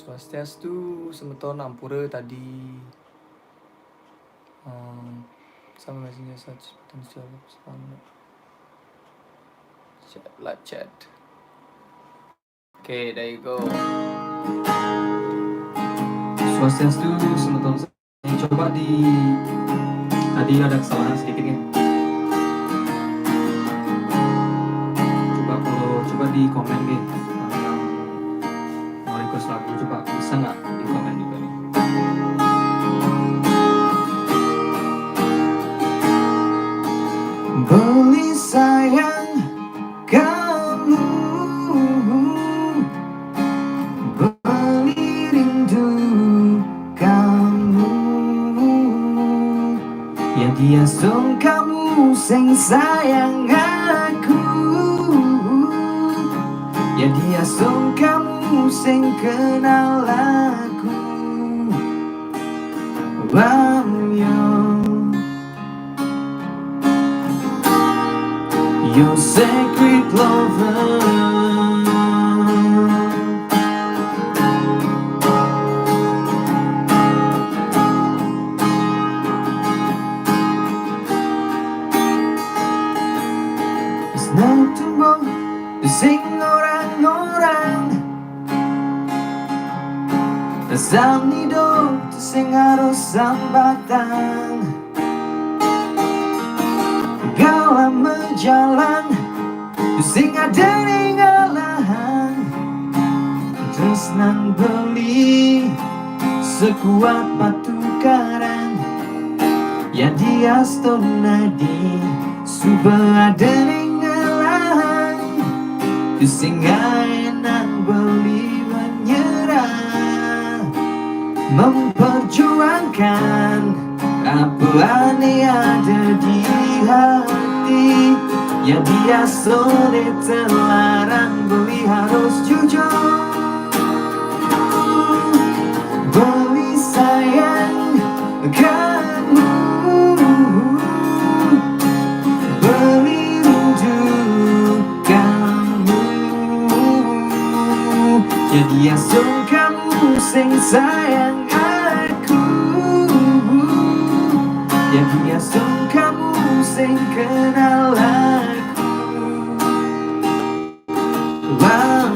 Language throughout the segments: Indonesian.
Swastiastu, semeton ampura tadi. Sama messenger such potential live chat. Okay, there you go. Swastiastu, semeton. Coba tadi ada kesalahan sedikit ya. Coba di komen gitu. Yang mau request lagu coba bisa nggak di komen juga nih. Beli sayang kamu, beli rindu kamu, ya dia song kamu sing sayang aku, ya dia song kamu sing kenal aku. Wow, your sacred lover, is not to more sing orang-orang asal nido sing harus sambatan gala menjalan sing ada ninggalan terus nang beli sekuat batu karang ya dia stonadi suba ada ninggalan sing nang beli menyerah memperjuangkan apa yang ada di hati, ya dia sulit terlarang beli harus jujur. Beli sayang kamu, beli rindu kamu, ya dia sung kamu sing sayang aku, ya dia sung kamu sing kenal aku. Wow,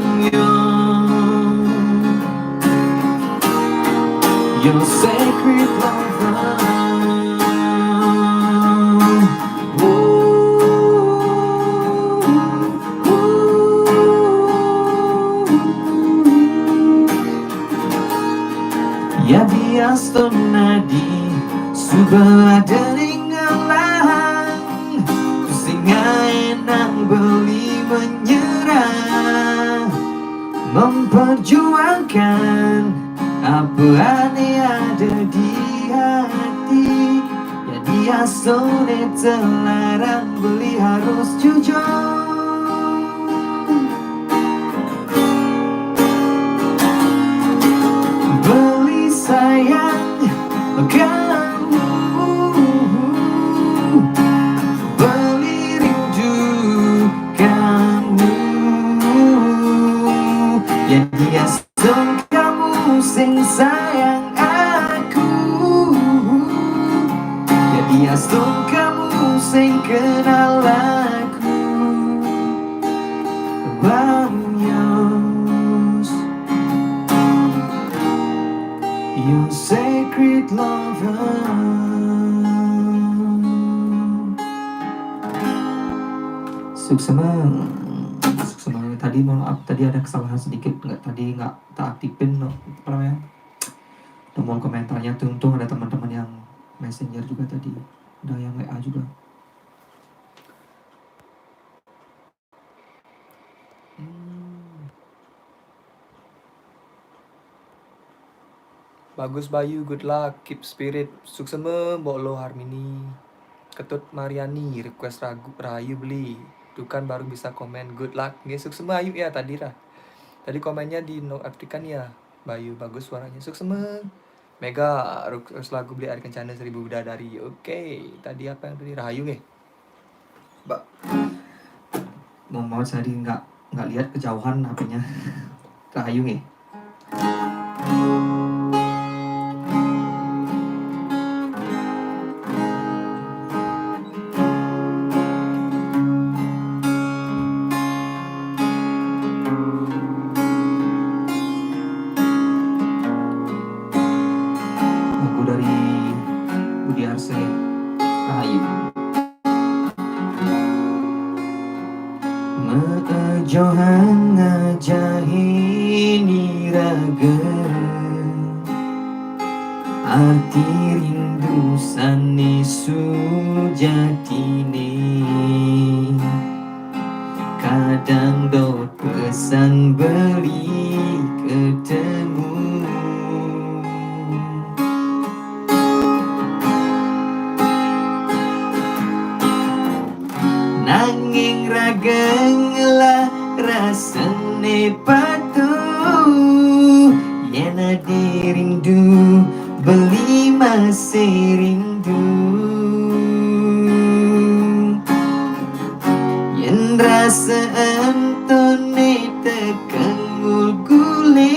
your sacred lover. Ya dia stonadi suba ada ninggalan singa enang beli menyerah memperjuangkan apa yang ada di hati, ya dia sulit terlarang beli harus jujur. Beli sayang kamu, beli rindu kamu, ya dia song kamu sing sayang aku, ya dia song kamu sing kenal aku. Banyos, your sacred lover. Suksema tadi mohon maaf tadi ada kesalahan sedikit nggak tak aktifin apa namanya tombol komentarnya. Untung ada teman-teman yang messenger juga tadi, ada yang WA juga. Bagus Bayu, good luck, keep spirit. Suksema Bolo Harmini, Ketut Mariani request Rayu beli. Dukan baru bisa komen, good luck. Nggih suksema Ayu ya tadi lah. Tadi komennya di notifikan ya. Bayu bagus suaranya. Suksema. Mega request lagu beli Air Kencana 1000 Bidadari. Oke, tadi apa yang tadi Rahayu nih? Mbak. Mau tadi nggak lihat kejauhan HP-nya. Rahayu nih. Johang jahini raga Arti rindu sane sujatine Kadang dot pesan beli ketemu Nanging rageng lah rasane patuh Yen ade rindu beli masih rindu Yen rasa antone tekan gulgulin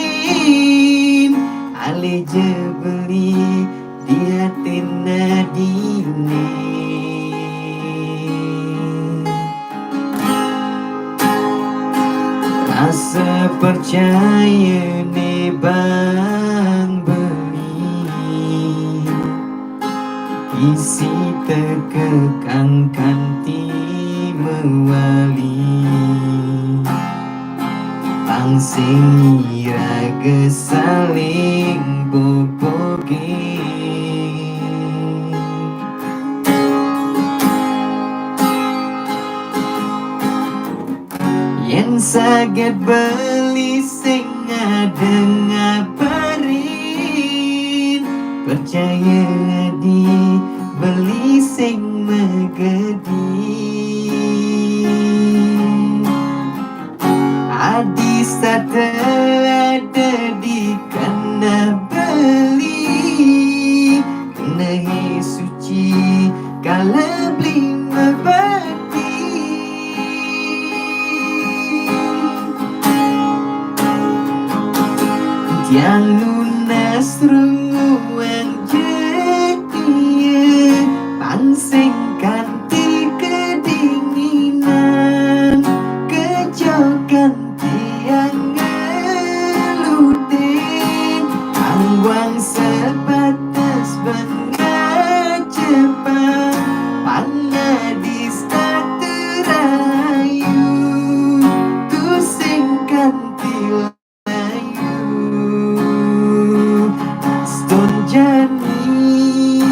Ale je beli dia tina dine Rasa percaya ne bang beri Isi terkekang kanti mewali Pangsing iraga saling boboge Yen saged beli sing ngadeng ngabarin Percaya di beli sing megedi Adi sate ada di kana beli Kena suci kala beli mabati Tiang lunas runguang jadinya Pansing kanti kedinginan Kejokan tiang ngelutin Angwang sebatas bengacepan Pangadis tak terayu Tusing kanti Stone jani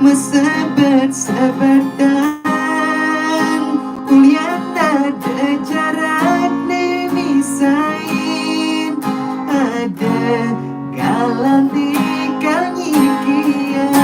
mesebat-sebatan Kuliah ada jarak nemisain Ada galan di kanyikian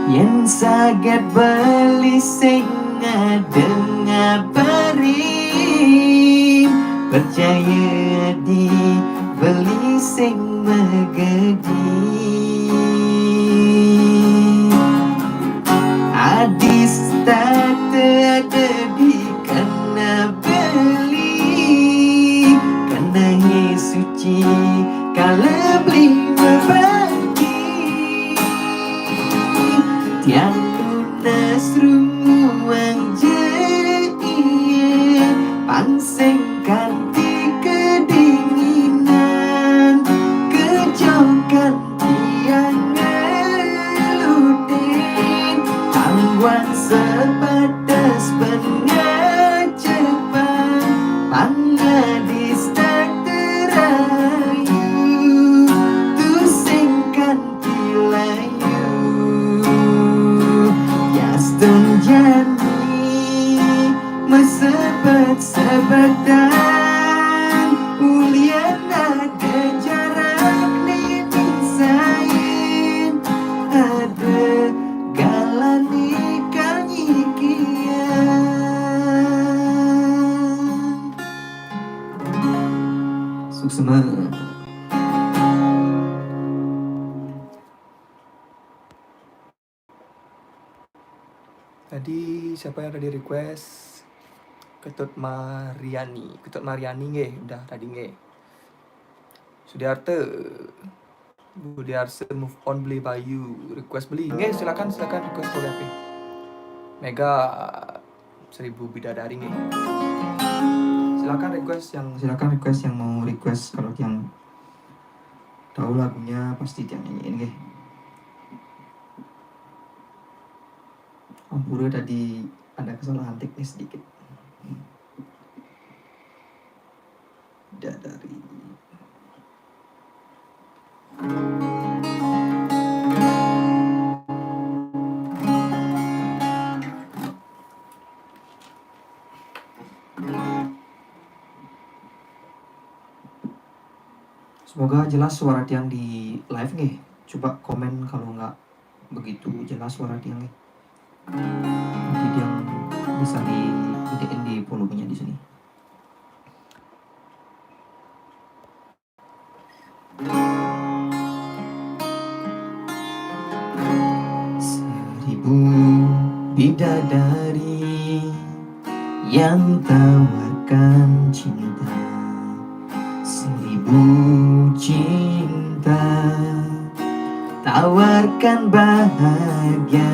Yen saged beli sing ngadeng ngabarin Percaya di beli sing megedi Adis tak ada di kana beli Kana suci kala beli mabati Tiang lunas rumuang jaiye Pansing kanti kedinginan Kejokan tiang ngelutin Angwan sebatas pengacepan Pangadis tak terayu Tusing kanti layu Stone jani mesebat-sebatan Ulian ada jarak nemisain Ada galan di kanyikian Suksema Tadi siapa yang tadi request? Ketut Mariani nggih, udah tadi nggih. Sudiarte Budiarse move on beli Bayu request beli nggih, silakan request boleh HP. Mega 1000 bidadari nih. Silakan request yang mau request. Kalau yang tahu lagunya pasti yang nyanyiin deh. Ampura tadi ada kesalahan teknis sedikit. Bidadari. Semoga jelas suara Tiang di live nih. Coba komen kalau nggak begitu jelas suara Tiang nih. Nanti Tiang bisa digedein di volumenya di sini. Seribu bidadari yang tawarkan cinta, 1000 cinta tawarkan bahagia,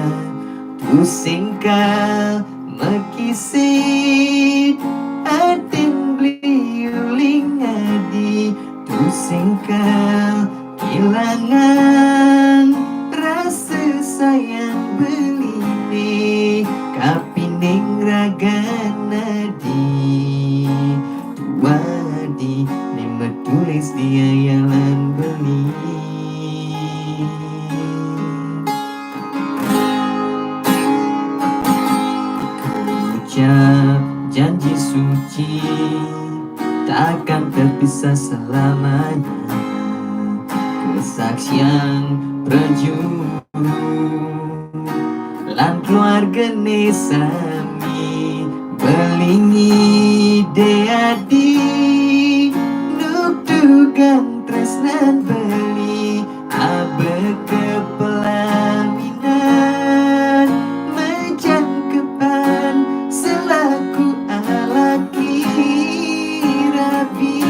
pusing kau mekisit atin beliuling adi, pusing kau kehilangan rasa sayang belini kapining raga nadi tuadi lima tulis dia yalan beli. Ucap janji suci takkan terpisah selamanya, kesaksian prajuru lan keluarga nesami belingi deadi nuk dugang tresnan beli abe kepelaminan menjangkepan selaku alaki rabi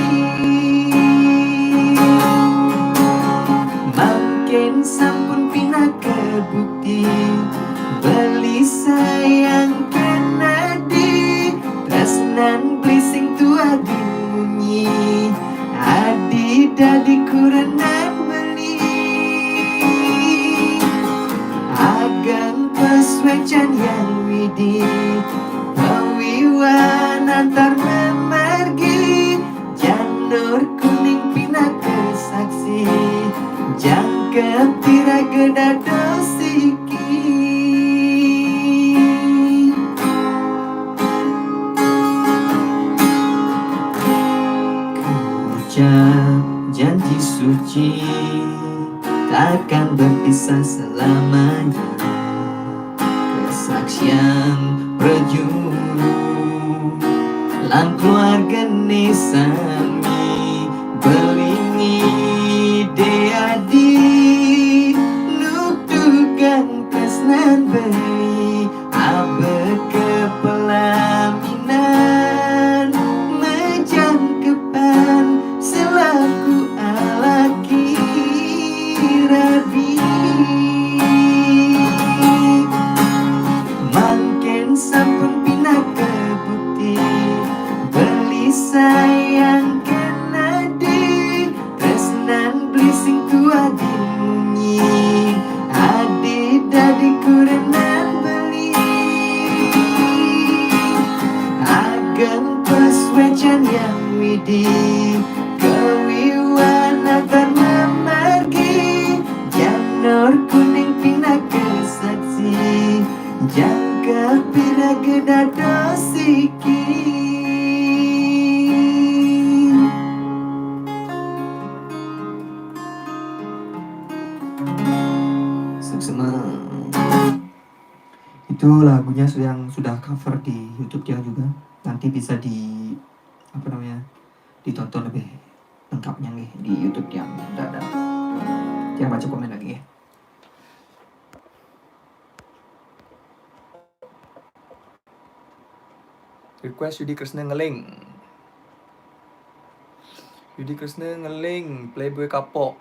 makin sampun pina kebukti beli sayang kenadi tresnan blising tua bunyi adi dadi kurenan beli agam peswecan yang widi pawiwan antar memargi janur kuning pina kesaksi jangkep tira gedado siki ucap janji suci takkan berpisah selamanya, kesaksian prajuru lan keluarga nesami belingi deadi nuk dugang tresnan beli abe kepelaminan menjangkepan selaku alaki rabi mangken sampun pina kebukti beli sayang kenadi tresnan blising tua dimunyi adi dadi kurenan beli agam peswecan yang widi kewiwan agar memargi janur kuning pina kesaksi jangka pina gedado siki Suksema. Itu lagunya yang sudah cover di YouTube dia juga. Nanti bisa ditonton lebih lengkapnya nih di YouTube yang ada. Yang baca komen lagi ya. Request Yudi Krishna ngeling. Yudi Krishna ngeling Playboy kapok.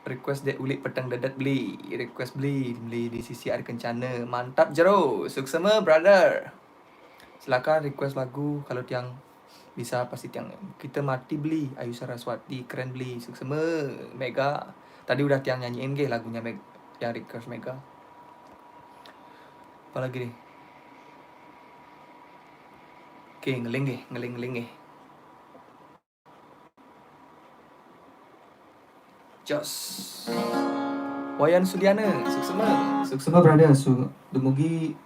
Request dek ulik petang dadat beli. Request beli di sisi air kencana. Mantap jero. Suksema brother. Silakan request lagu kalau tiang bisa pasti tiang kita mati beli Ayu Saraswati keren beli suksema Mega tadi udah tiang nyanyiin ge lagunya Mega yang request Mega. Apalagi nih? Oke, ngeling. Jos. Wayan Sudiana, suksema. Suksema berada dumugi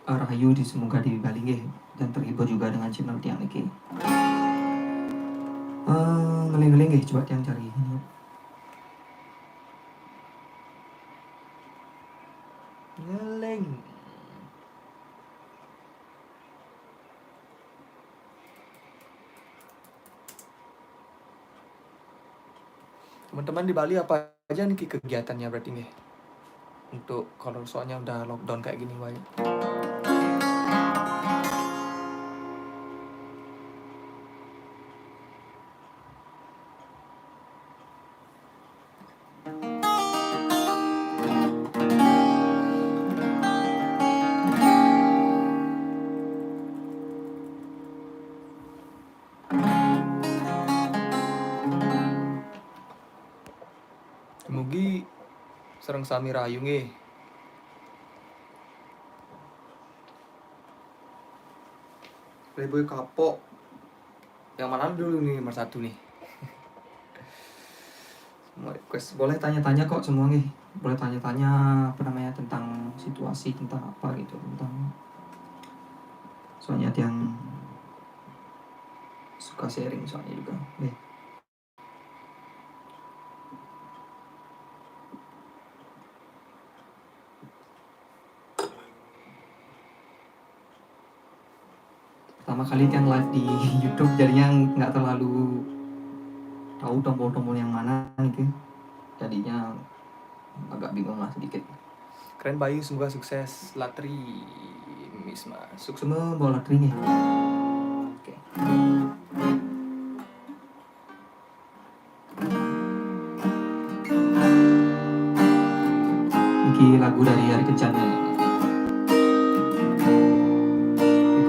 Rahayu di semoga di Bali nggih dan terhibur juga dengan channel tiang iki. Ngeling nggih coba tiang cari ini. Ngeling. Teman-teman di Bali apa aja nih kegiatannya berarti nih? Untuk kalau soalnya udah lockdown kayak gini wae. Mugi sareng sami rayu nggih. Playboy kapok. Yang mana dulu nih nomor 1 nih? Semua request boleh tanya-tanya kok semua nih. Boleh tanya-tanya apa namanya tentang situasi tentang apa gitu tentang soalnya tiang suka sharing soalnya juga. Nih. Pertama kali tiang live di YouTube jadinya nggak terlalu tahu tombol-tombol yang mana gitu. Jadinya agak bingung lah sedikit. Keren Bayu, semoga sukses. Latri Misma, sukses. Semua bola latrinya. Oke. Iki lagu dari Hari Kencan.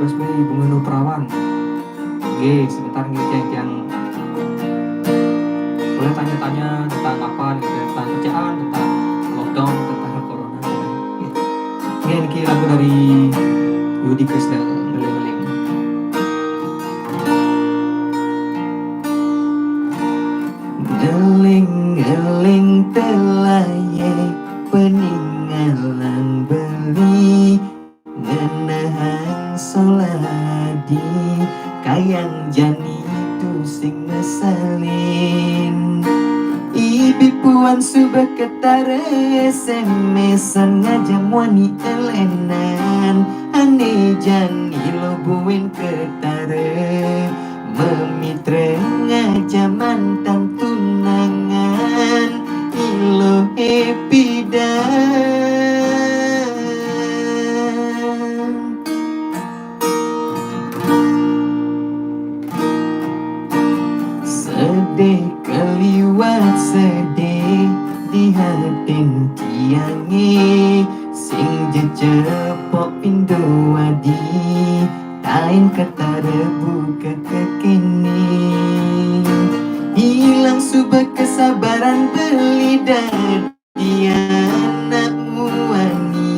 Request beli Bunga Nur Perawan. Oke, sebentar nih yang boleh tanya-tanya tentang apa gitu, tentang kerjaan, tentang lockdown, tentang corona. Ini lagu dari Yudi Krisnel, ngeling-ngeling. Ngeling-ngeling telaye peninggalan beli ngenahang soladi kayang jani tu sing ngesalin ibi puan subah ketara SMS-an ngajak wani elenan ane jani lo buin ketara memitra ngajak mantan tunangan ilo happy dan sedih keliwat sedih di hati tiangi sing jecepok pindo adi tain ketara buka kekini hilang subah kesabaran beli dia anak wani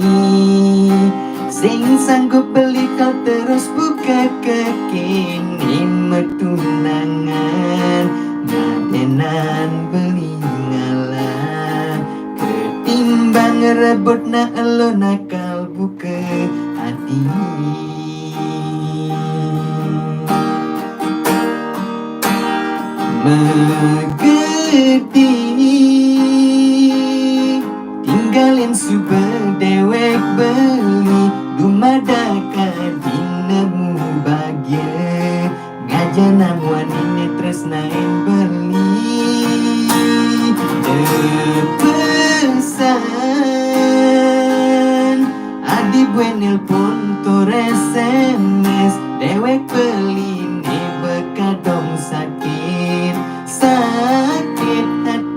sing sanggup beli kau terus buka kekini metunangan ngadenan beli ngalah ketimbang rebut na elo nakal buka hati megedi tinggalin subah dewek beli dumadaka dinemu bahagia ngajanan wanine tresnain beli pesan adi buenil pun tur SMS dewek beli ne bekadong sakit hati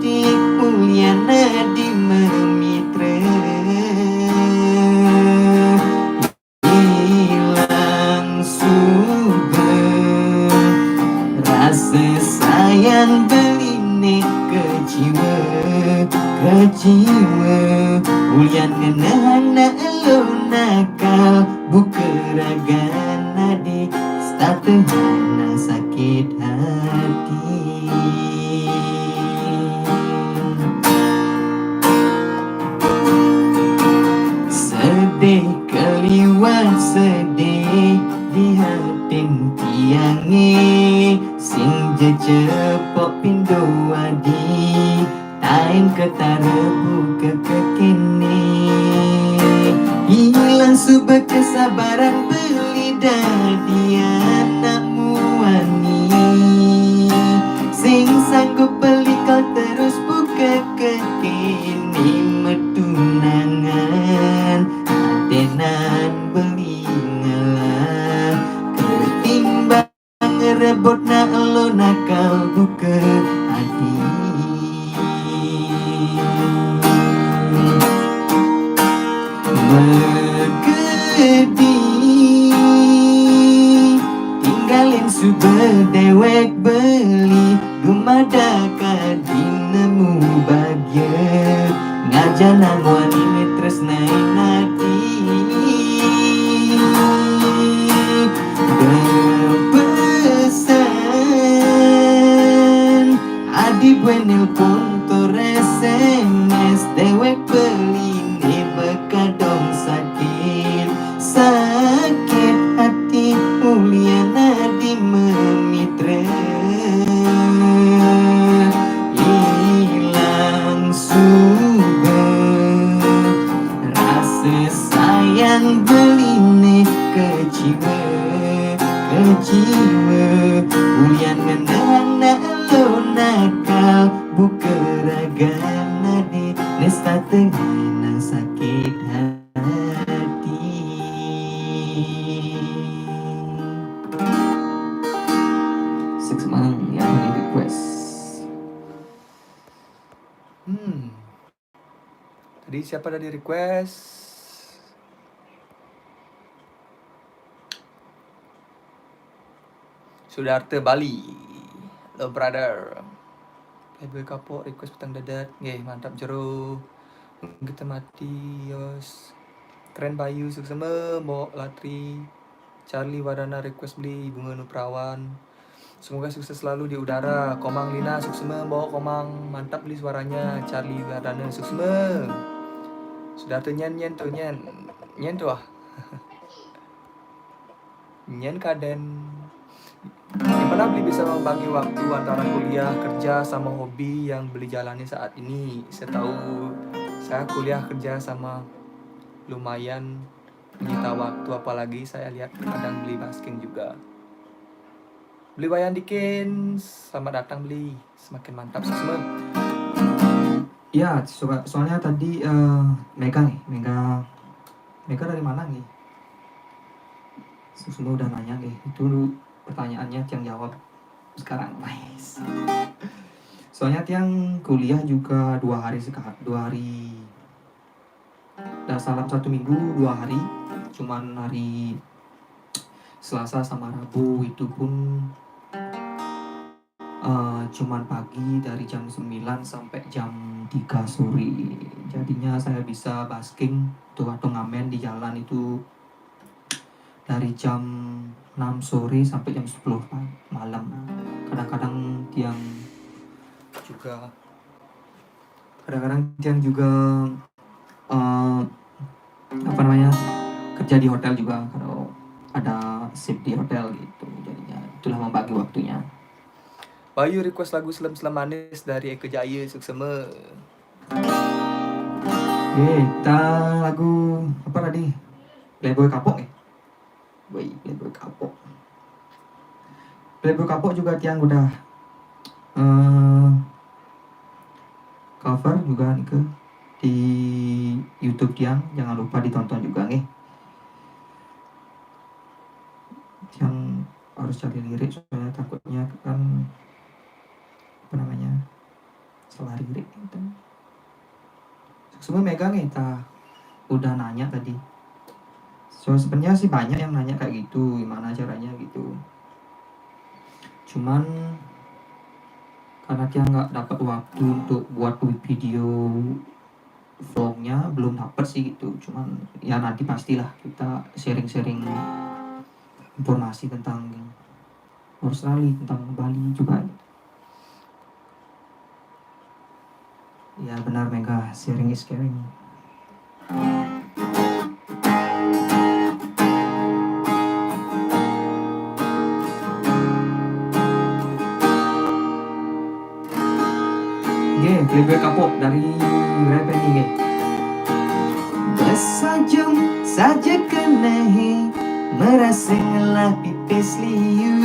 beline keciwa ulian ngenahana elo nakal bukeragana di statehana sakit hati sedih keliwat sedih di hating tiange sing jecepok pindo adi tain ketarebu kekekene hilang subek kesabaran beli dadi anakmu wani sing sanggup beli kau terus buka kekene metunangan adenan beli ngalah ketimbang ngerebut na lo nakal buka hati megedi tinggalin sube dewek beli gumadaka dinemu bagya ngajanan wani tresnai nadi berpesan adi buenil pun SMS dewek beli ne bekadong sakit hati mulia di memitra hilang subah rasa sayang beline keciwa ulian ngenana lo nakal bukeragana di nesta tengah sakit hati seksemang yang di request Tadi siapa tadi request? Sudarta Bali. Hello brother. Playboy kapok request petang dadat. Nggih, mantap jero. Kita mati yos. Keren Bayu suksema Mbok Latri. Charlie Wadana request beli bunga nuprawan. Semoga sukses selalu di udara. Komang Lina suksema Mbok Komang. Mantap beli suaranya. Charlie Wadana suksema. Sudah tuh nyen tuh ah. Nyen kaden. Gimana beli bisa membagi waktu antara kuliah, kerja, sama hobi yang beli jalani saat ini? Saya tahu saya kuliah kerja sama lumayan menyita waktu, apalagi saya lihat kadang beli basking juga. Beli wayan dikin, selamat datang beli, semakin mantap semua. Ya, soalnya tadi Mega dari mana nih? Semua udah nanya nih, itu pertanyaannya Tiang jawab sekarang, guys. Soalnya Tiang kuliah juga 2 hari dalam 1 minggu 2 hari, cuman hari Selasa sama Rabu itu pun cuman pagi dari jam 9 sampai jam 3 sore. Jadinya saya bisa basking tuh atau ngamen di jalan itu dari jam 6 sore sampai jam 10 malam. Kadang-kadang Tiang juga kerja di hotel juga kalau ada shift di hotel gitu. Jadinya itulah membagi waktunya. Bayu request lagu Selam-Selam Manis dari Eka Jaya suksema. Kita lagu apa tadi? Playboy Kapok ya? Playboy Kapok juga Tiang udah cover juga nih ke di YouTube Tiang, jangan lupa ditonton juga nih. Tiang harus cari lirik soalnya takutnya kan salah lirik gitu. Semua megang kita udah nanya tadi. So sebenarnya sih banyak yang nanya kayak gitu, gimana caranya gitu. Cuman karena dia nggak dapat waktu untuk buat video vlognya, belum dapat sih gitu. Cuman ya nanti pastilah kita sharing-sharing informasi tentang Australia, tentang Bali juga. Ya benar Mega, sharing is caring. Playboy K-pop dari rapper ini. Bersajum saja kenahi merasa ngelah pipis liu,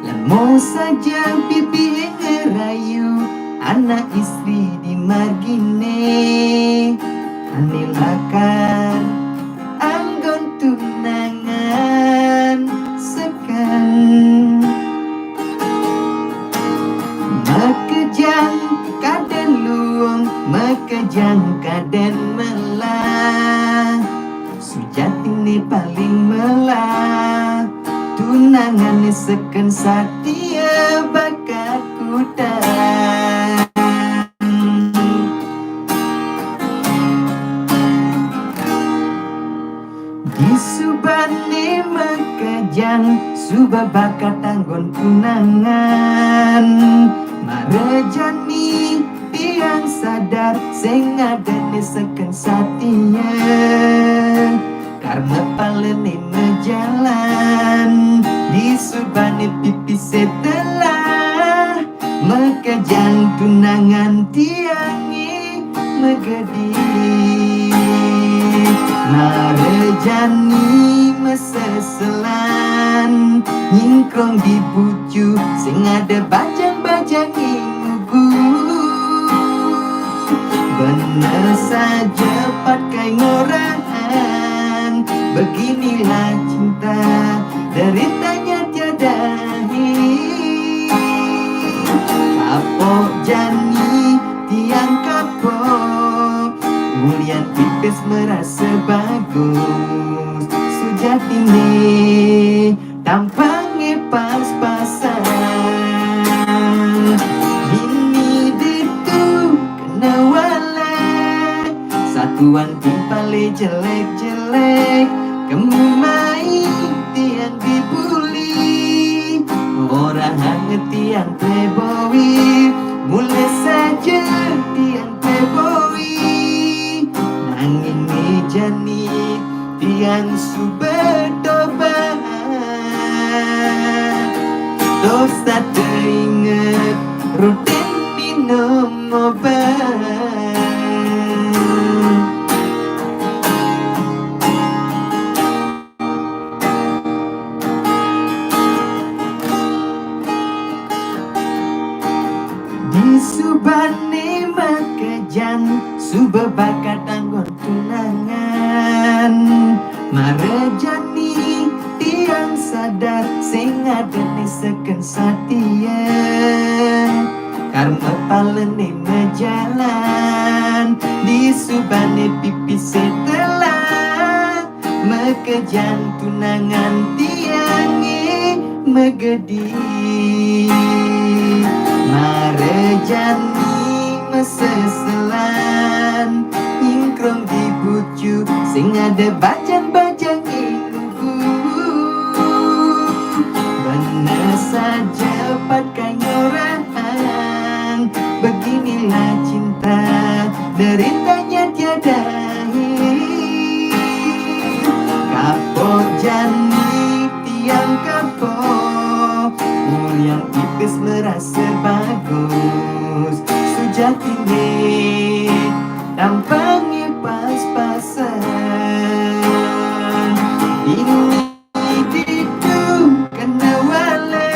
lemo saja pipi ngerayu anak istri di margine anilakar anggon tunangan sekan makejang kaden luang makejang kaden melah sujati ni paling melah tunangan ni seken satia bakat kudan di subane makejang suba bakat anggon tunangan marejani tiang sadar sing ngadene seken satia karena palene mejalan di subane pipi setelah makejang tunangan tiangi megedi marejani meseselan nyingkrong di bucu sing ada bajang-bajang imugu bener saja pakai ngorang beginilah cinta deritanya tiada akhir kapok jani tiang kapok mulian pipis merasa bagus sujati nih tampangnya pas-pasan bini ditu kena wala satuan timpale jelek-jelek kemumai tiang dibuli orang hangat tiang playboy mulai saja tiang playboy nanging mejani tiang suberdoba terus tak teringat rutin minum obat di subane makejang suba bakat anggon tunangan marejani tiang sadar sing adene seken satia karena palene mejalan di subane pipi setelah makejang tunangan tiangi megedi marejani meseselan nyingkrong di bucu sing ada bajang-bajang iluku bener saja pakai orang beginilah cinta deritanya tiada akhir kapok jani tiang kapok mulian pipis merasa bagus sujati nih tampangnya pas-pasan ini ditu kena wala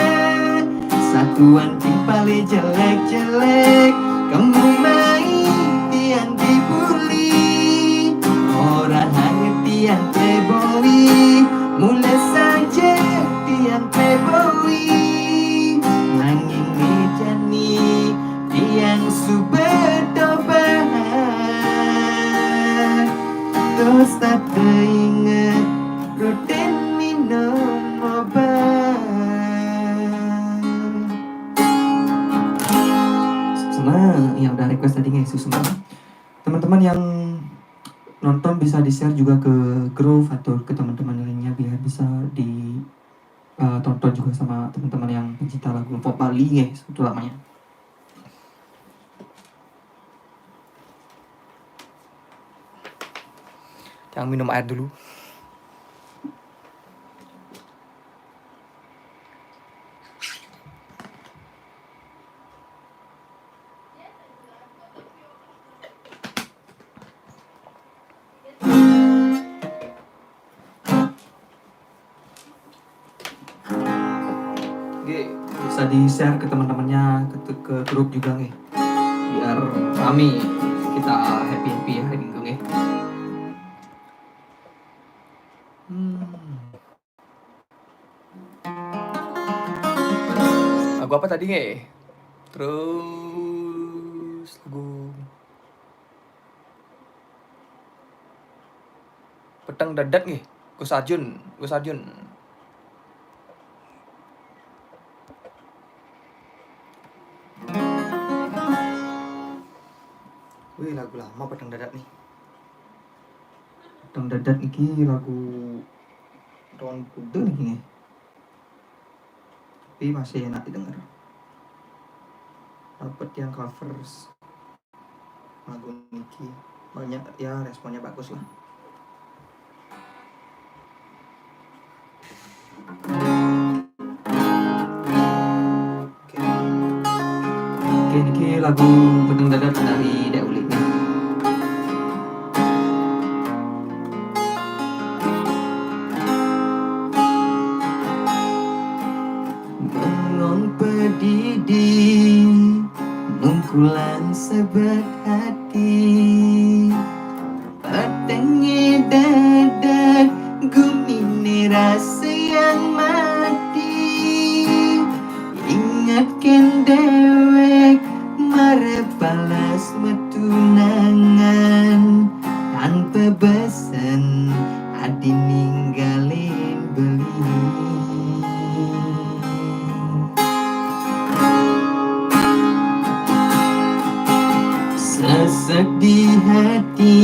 satuan timpale jelek-jelek kamu main tiang dibuli orang hangat tiang playboy mulai saja tiang playboy nanging mejani tiang suberdobat terus tak teringat rutin minum obat yang udah request tadi nge susuma. Teman-teman yang nonton bisa di-share juga ke grup atau ke teman-teman lainnya biar bisa di tonton juga sama teman-teman yang pencinta lagu pop Bali ya, itu lamanya. Yang minum air dulu. Bisa di-share ke teman-temannya, ke grup juga nih, biar rame kita happy hari minggu nih. Lagu apa tadi nge? Terus lagu Petang Dadat nih, Gus Arjun. Wih, lagu lama Petang Dadat nih. Petang Dadat ini lagu tahun kuda nih. Tapi masih enak didengar. Dapat yang covers lagu Niki banyak ya, responnya bagus lah. Oke, Niki lagu Petang Dadat dari Dek Ulik nih. Bangun pedidi mungkulan sebet hati, petangnya dadat gumine rasa yang mati. Ingatkan dewek marepalas metunangan, tanpa besen adi ninggalin beli. Sesek di hati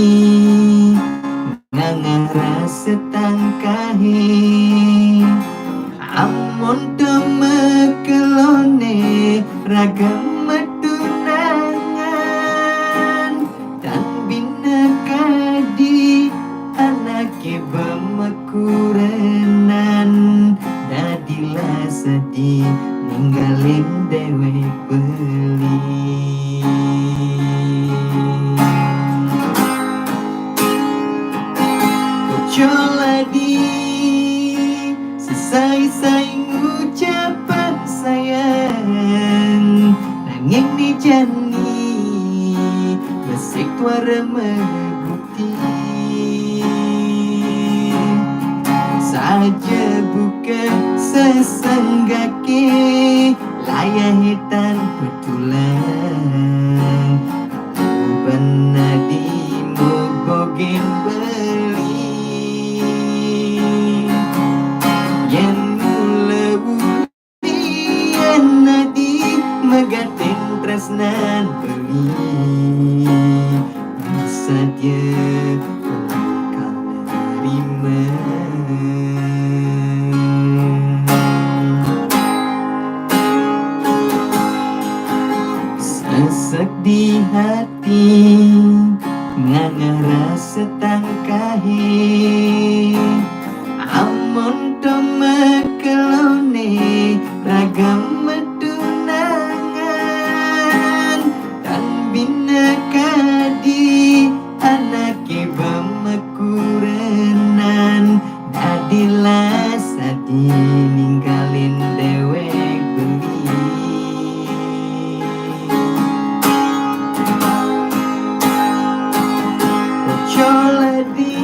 nangah rasa tangkahi, amun temekelone ragam metunangan, dan bina kadi anake bemekurenan, dadilah sedih ninggalin dewek beli. Coladi sesai-sai ucapan sayang, nanging ni jani besik tuara membukti saja bukan sesenggake layah hitam betulan, benar di bogin beli. Megatin tresnan beli bisa dia kau nerima. Sesek di hati ngangah rasa tangkahi, amun temekelone ragam kadi anake bemekurenan, dadilah sadi ninggalin dewek beli. Coladi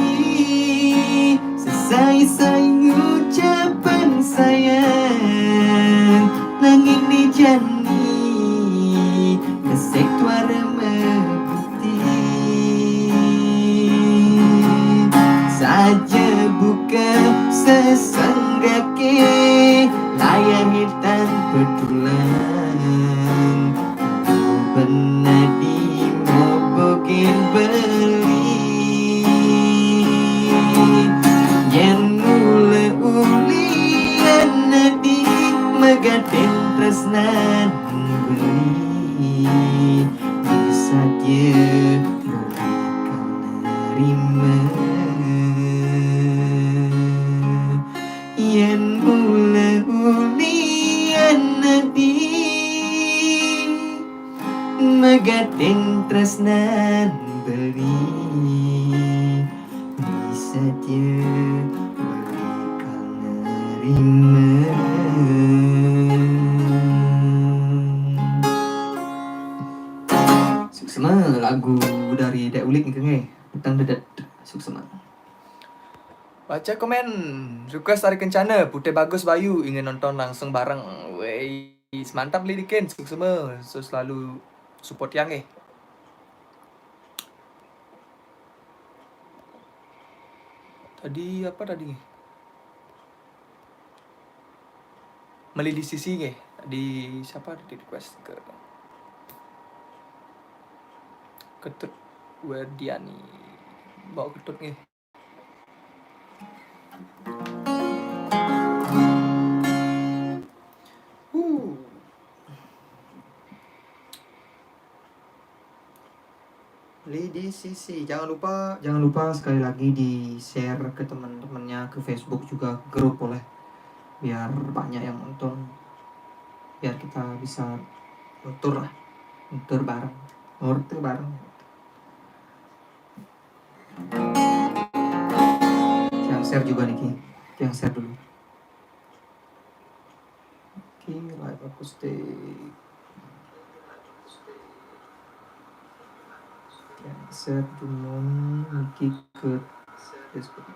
boleh kau nerima yen mula ulian nadi magaten tresnan beri bisa dia boleh kau nerima. Suksema lagu dari Dek Ulik nih utang dedet suksema. Baca komen request Ari Kencana, Putih Bagus Bayu ingin nonton langsung bareng. Wey, mantap beli dikin semua. So selalu support yang Tadi apa tadi? Meli di sisi Tadi siapa di request ke Ketut Werdiani. Bawa Ketut Di sisi jangan lupa sekali lagi di share ke teman-temannya, ke Facebook juga, grup boleh, biar banyak yang nonton, biar kita bisa nutur bareng. Yang share juga nih yang share dulu. Oke, live akustik. Yang share dulu Niki ke Facebook.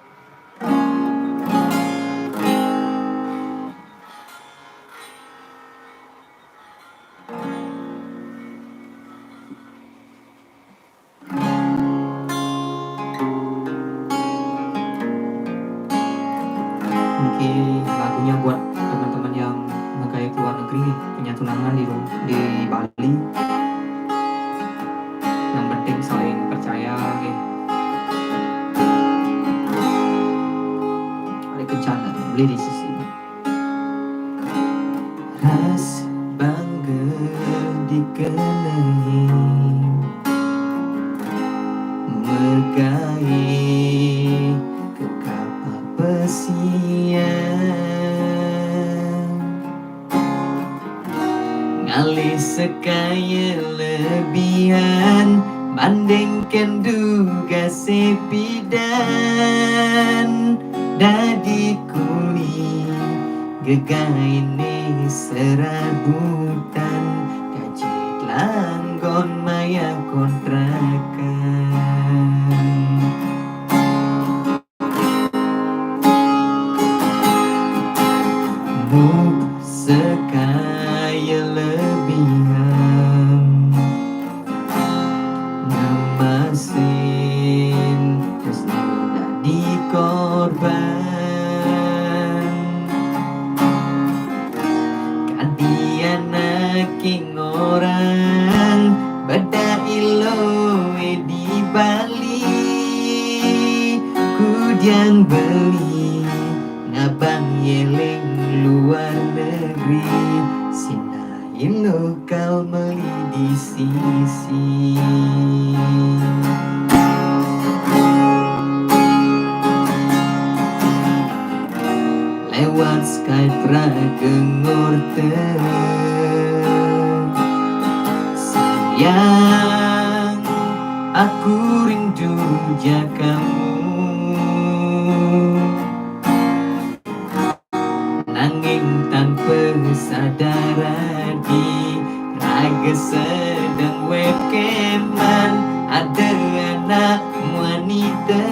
Lagunya buat teman-teman yang ngegaya keluar negeri nih, punya tunangan di Bali. Yang penting saling percaya Ari Kencana beli di sisi. Ras bangga dikenai mergai ke kapal pesiar ngalih sekaya lebihan bandingkan duga sepidan dadi kuli gegaine serabutan kajit langgon maya kontrakan muk sekaya lebihan ngemasin terus dadi korban king orang beda iloe di Bali kudian beli ngabang yeleng luar negeri sinai lokal meli di sisi lewat Skype ragengorte sayang aku rindu kamu nanging tanpa sadar di raga sedang webcaman ada anak wanita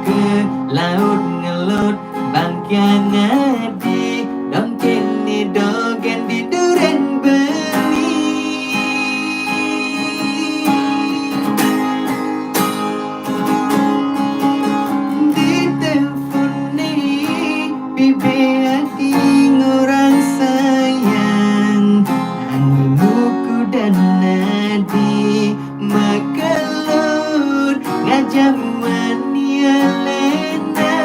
ke laut ngelot bangkian ngadi dongken ni dogen di duren beli di telepon ni bibi hati orang sayang angimuku dan nadi makelur ngajaman ya lena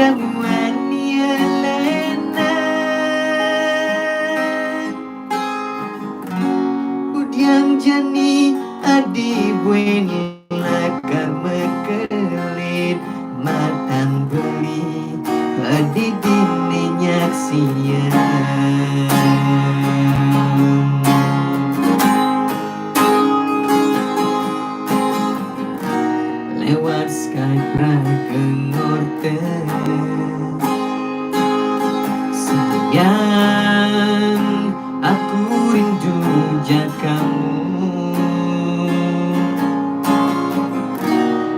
jamuan ya lena udiang jani adi bueni lakar mekelit matang beli adi dini nyaksian lewat Skype rageng orten sayang aku rindu jakamu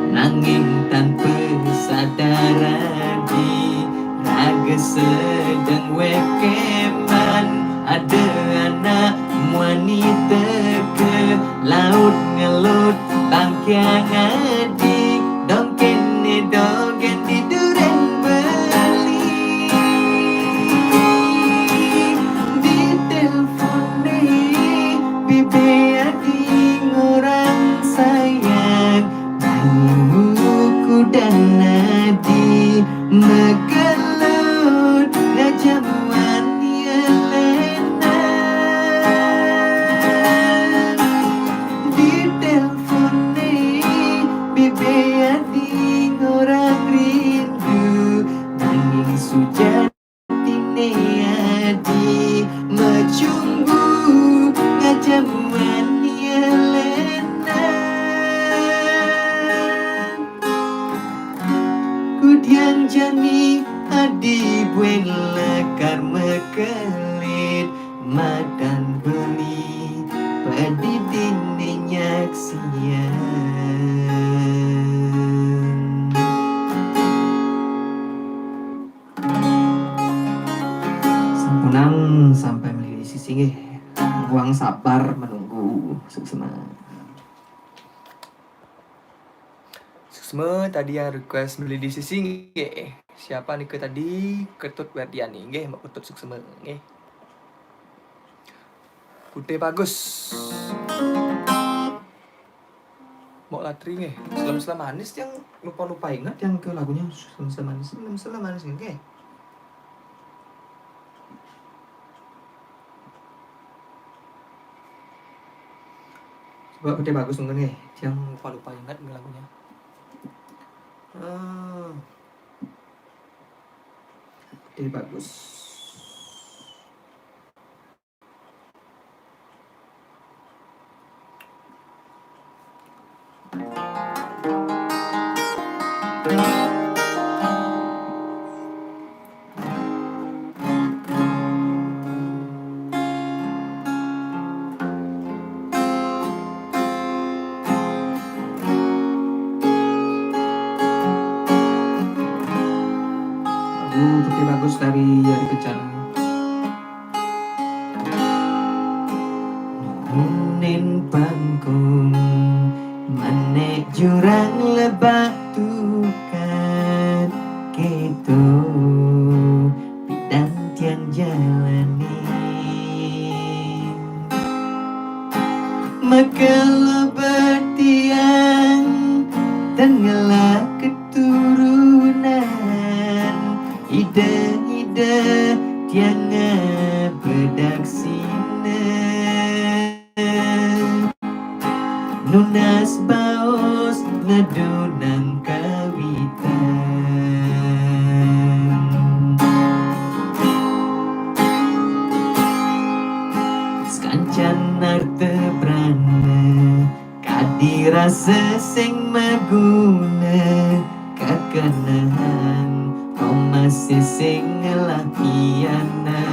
nanging tanpa sadaran di raga sedang wekeman ada anak wanita ke laut ngelut bangkiang adik dongken ni dongken di duren beli di telepon ni bibe adik orang sayang buku dan nadi megelut ngajamuan ya lena di telepon ni bibe adik orang rindu nanging sujati ne adi mecumbu ngajamuan ya lena kudiang jani adi buen lekar mekelit madan beli padi dini nyaksian sampunang sampai melili sisi buang sabar menunggu suksema. Suksma tadi yang request beli di sisi nggih. Siapa nih ke tadi? Ketut Werdiani nggih, Mbak Ketut Suksma nggih. Putih bagus. Mau latri nggih. Selam-selam manis yang lupa-lupa ingat yang ke lagunya selam-selam manis. Selam-selam manis nggih. Coba putih bagus mungkin nggih. Yang lupa-lupa ingat ke lagunya. Putih bagus. Putih bagus dari Yari Kecan. Nunin pangkung manek jurang lebak tukan gitu bidang tiang jalani maka lebat tiang tenggelam keturunan ide-ide tiang bedak sine nunas baos ngedunang kawitan sekancan arte brana kadirasa sing maguna kakanan kau masih sing lakiana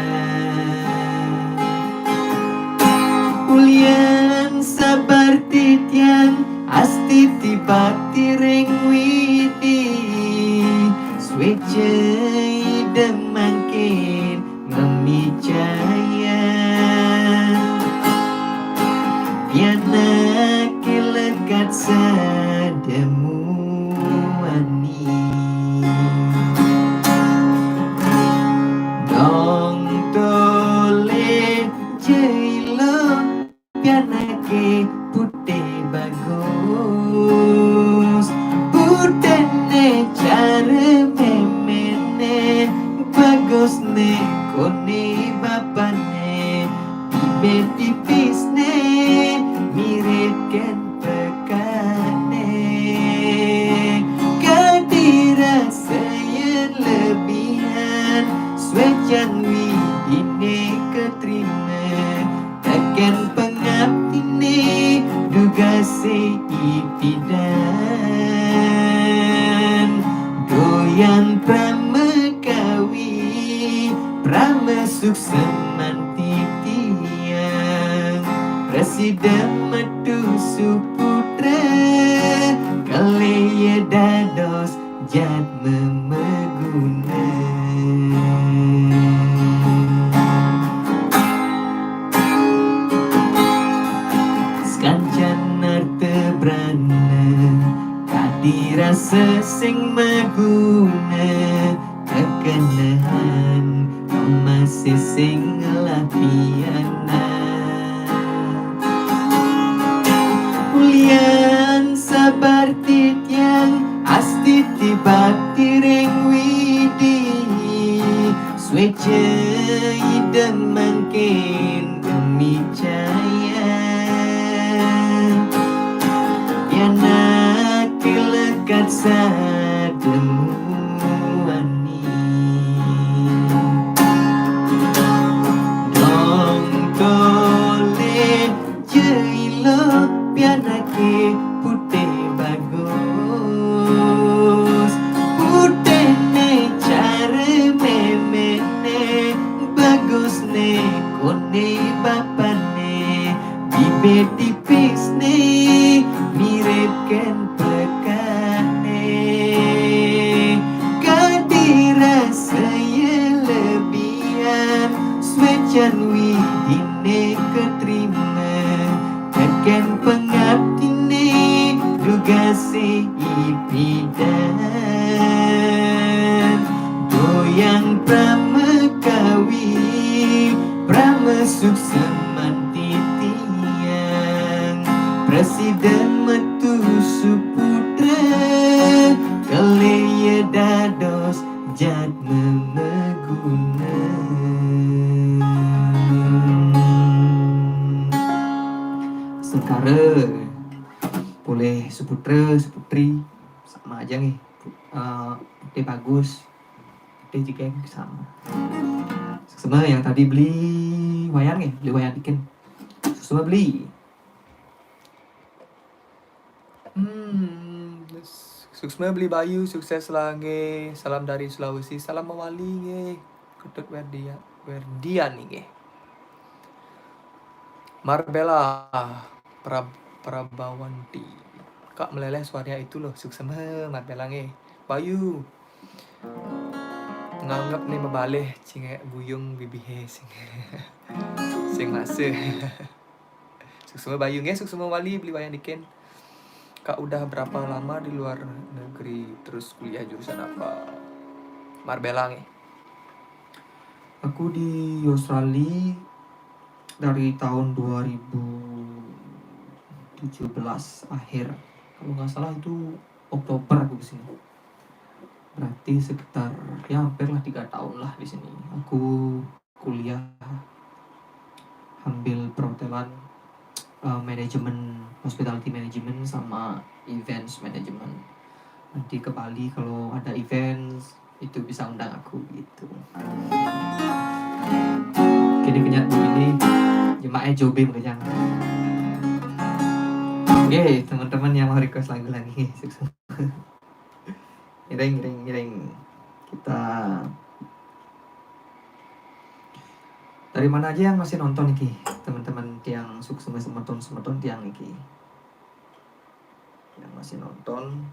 ulian sabar titian asti tiba tireng widi swece demangkin memicaya piana kilekat sademu ani dong tole jelo pianake putih bagus putih ne cara memen bagus ne kone bapane bibir tipis ne mirip ken pekane kadira saya lebihan swejan widine keterima takkan pengatine duga seipidan goyang pramekawi pramesuk semanti tiang presiden metu suputra kalaya dados jad memeguna skancan artebrana kadirasa sing maguna kekenahan masih sing lapiana ulian sabar titiang asti tiba tireng widi swece idem mangkin demi caya yana kelekat sademu ani dong tole jeilo pianake putih bagus putih ne cara memene bagus ne kone bapane bibir tipis ne mirip ken pekane kadira saya lebihan swecan widine keterima takkan pengatine duga seipidan goyang pramekawi pramesuk semanti tiang presiden metu suputra kalaya dados jad memeguna sekara boleh suputra suputri sama aja nih putih bagus putih juga sama semua yang tadi beli wayang nih beli wayang bikin semua beli Suksma beli bayu, sukses lah nge. Salam dari Sulawesi, salam mawali nge. Ketut Werdian nih nge. Marbella Prabawanti. Kak meleleh suaranya itu loh, Suksma Marbella nge. Bayu. Nganggap nih mebaleh cingek buyung bibihe sing. Sing masih. Suksma Bayu nge, Suksma wali beli wayang diken. Kak udah berapa lama di luar negeri, terus kuliah jurusan apa? Marbella nih. Aku di Australia dari tahun 2017 akhir. Kalau nggak salah itu Oktober aku kesini. Berarti sekitar ya hampirlah 3 tahun lah di sini. Aku kuliah ambil perhotelan manajemen, hospitality management sama events management. Nanti ke Bali kalau ada events itu bisa undang aku gitu. Kini kenyat begini jemaah jobe kenyang. Oke, teman-teman yang mau request lagu lagi sukses. Ngiring. Kita dari mana aja yang masih nonton iki? Teman-teman yang sukses semeton tiang iki. Yang masih nonton.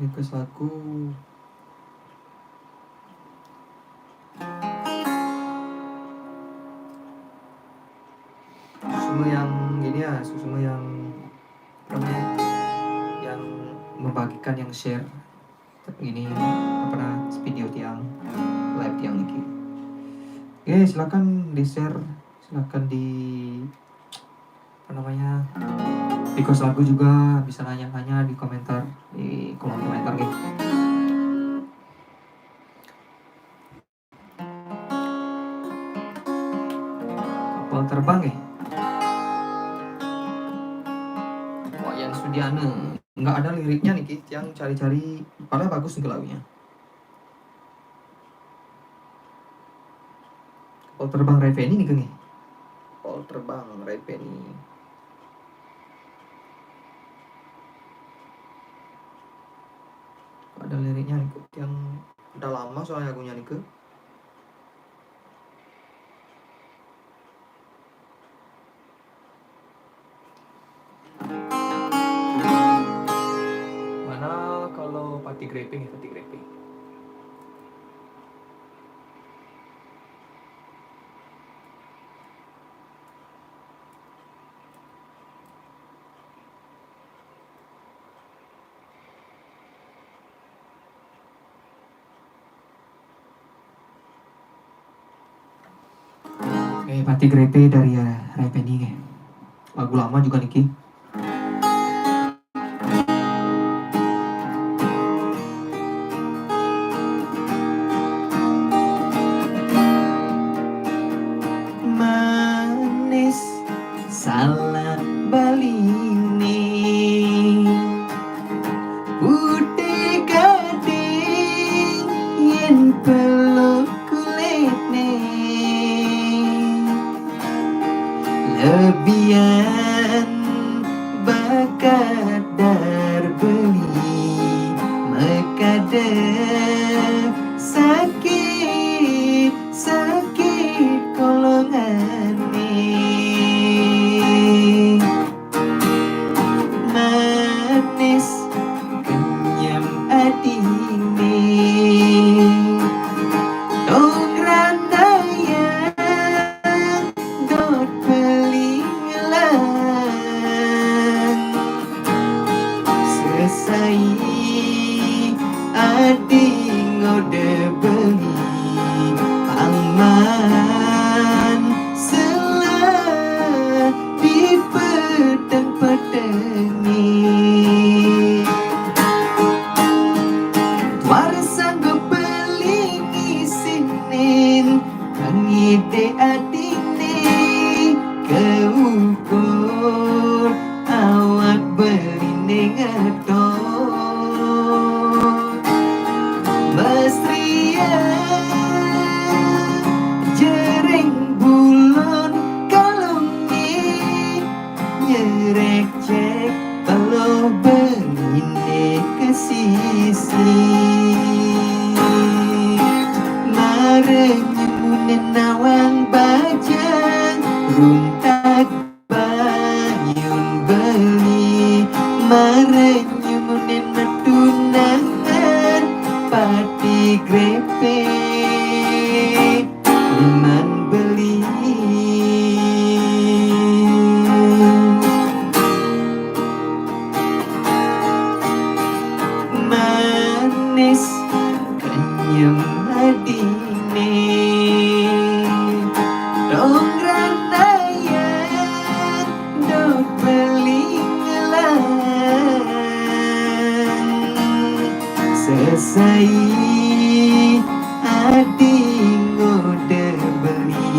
Request lagu. Semua yang gini ya, semua yang yang membagikan, yang share ini video tiang live tiang ini. Oke, silakan di share, silakan di request lagu juga bisa nanya-nanya di komentar, di kolom komentar gitu. Kapal terbang Wayan Sudiana, nggak ada liriknya nih Ki, yang cari-cari padahal bagus nih lagunya. Kapal terbang Reveni nih nih. Kapal terbang Reveni. Ada liriknya nih yang udah lama soalnya lagunya nih ke. Mana kalau Pati Greping ya, Pati Greping. Pati Grepe dari Reveni lagu lama juga nih Ki. Manis salah baline putih gading yen peluk kulitne lebihan bakadar beli mekadar sakit kolongane manis kenyam adine dong ranaya dot pelingelan sesai adi ngode beli aman selah di pedang-pedangi war sanggup beli ngisinin pangide adine keukur awak beline ngedon mestria jereng bulon kalungi nyerek cek kalau beline ke sisi mare nyemunin nawang bajang runtak bayun beli mare nyemunin medunangan pati grepe liman beli manis kenyam adine dong ranayan dot pelingelan sesai adi ngode beli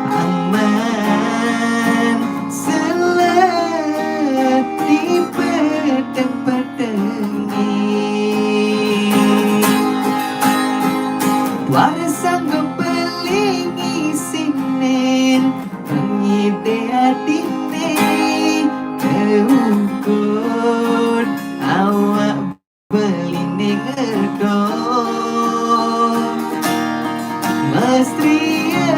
aman selah di pedang-pedangi war sanggup beli ngisinin pengide adine keukur awak beline ngedon mestria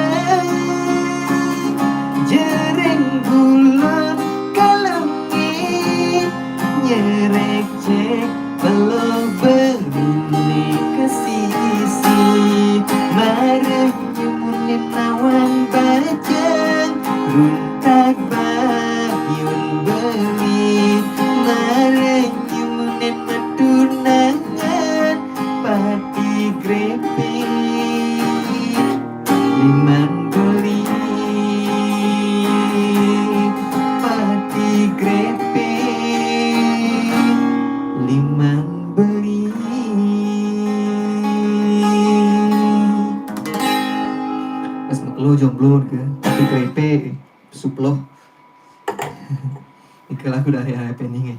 jereng bulan kalungi nyerek cek belum berini ke sisi mare nyemunin nawan bajang runtak bayun beli mare nyemunin medunangan pati grepe liman beli lo jomblo ke tapi grepe suplo. Ini lagu dari Happening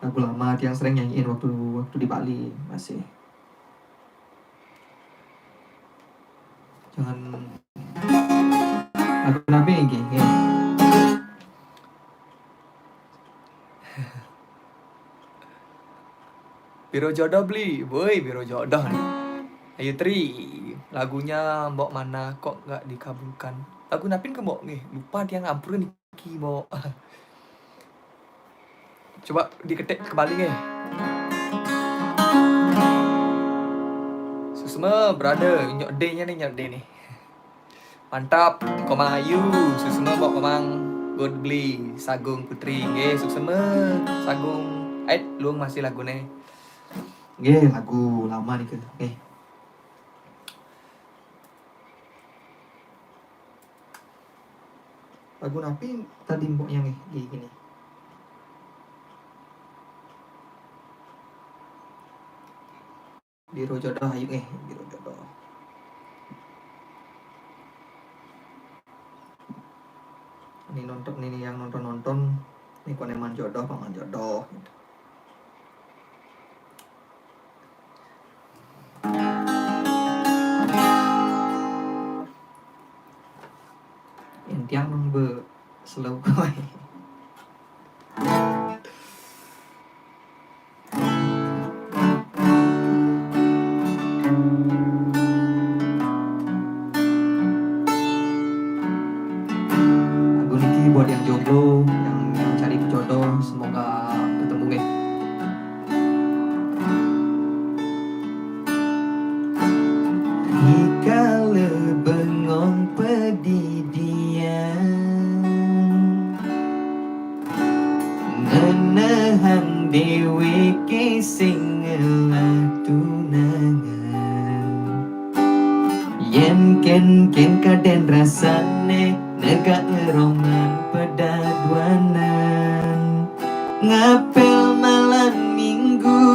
lagu lama yang sering nyanyiin waktu di Bali masih. Jangan lagu nabi ini Biro Jodoh beli, boy Biro Jodoh nih. Ayu Tri, lagunya Mbok mana kok nggak dikabulkan? Lagu napin ke Mbok nih, lupa dia ngampur nih Mbok. Coba diketik kembali nih. Susma brother, nyok D-nya nih. Mantap, Komang Ayu, Susma Mbok Komang good beli, Sagung Putri, Susma Sagung, luang masih lagu nih. Lagu lama nih kan. Lagu napi tadi mbok yang gini. Biro Jodoh ayo Biro Jodoh. Ini yang nonton ini koneman jodoh paman jodoh gitu. Entiang nang be slow koy. Lagu niki buat yang jomblo, yang cari jodoh, semoga ketemu Hikale bengong pedidian Nenehang dewe ke sing tunangan Yen ken kaden rasane negak ngerongan pedaduanan Ngapel malam minggu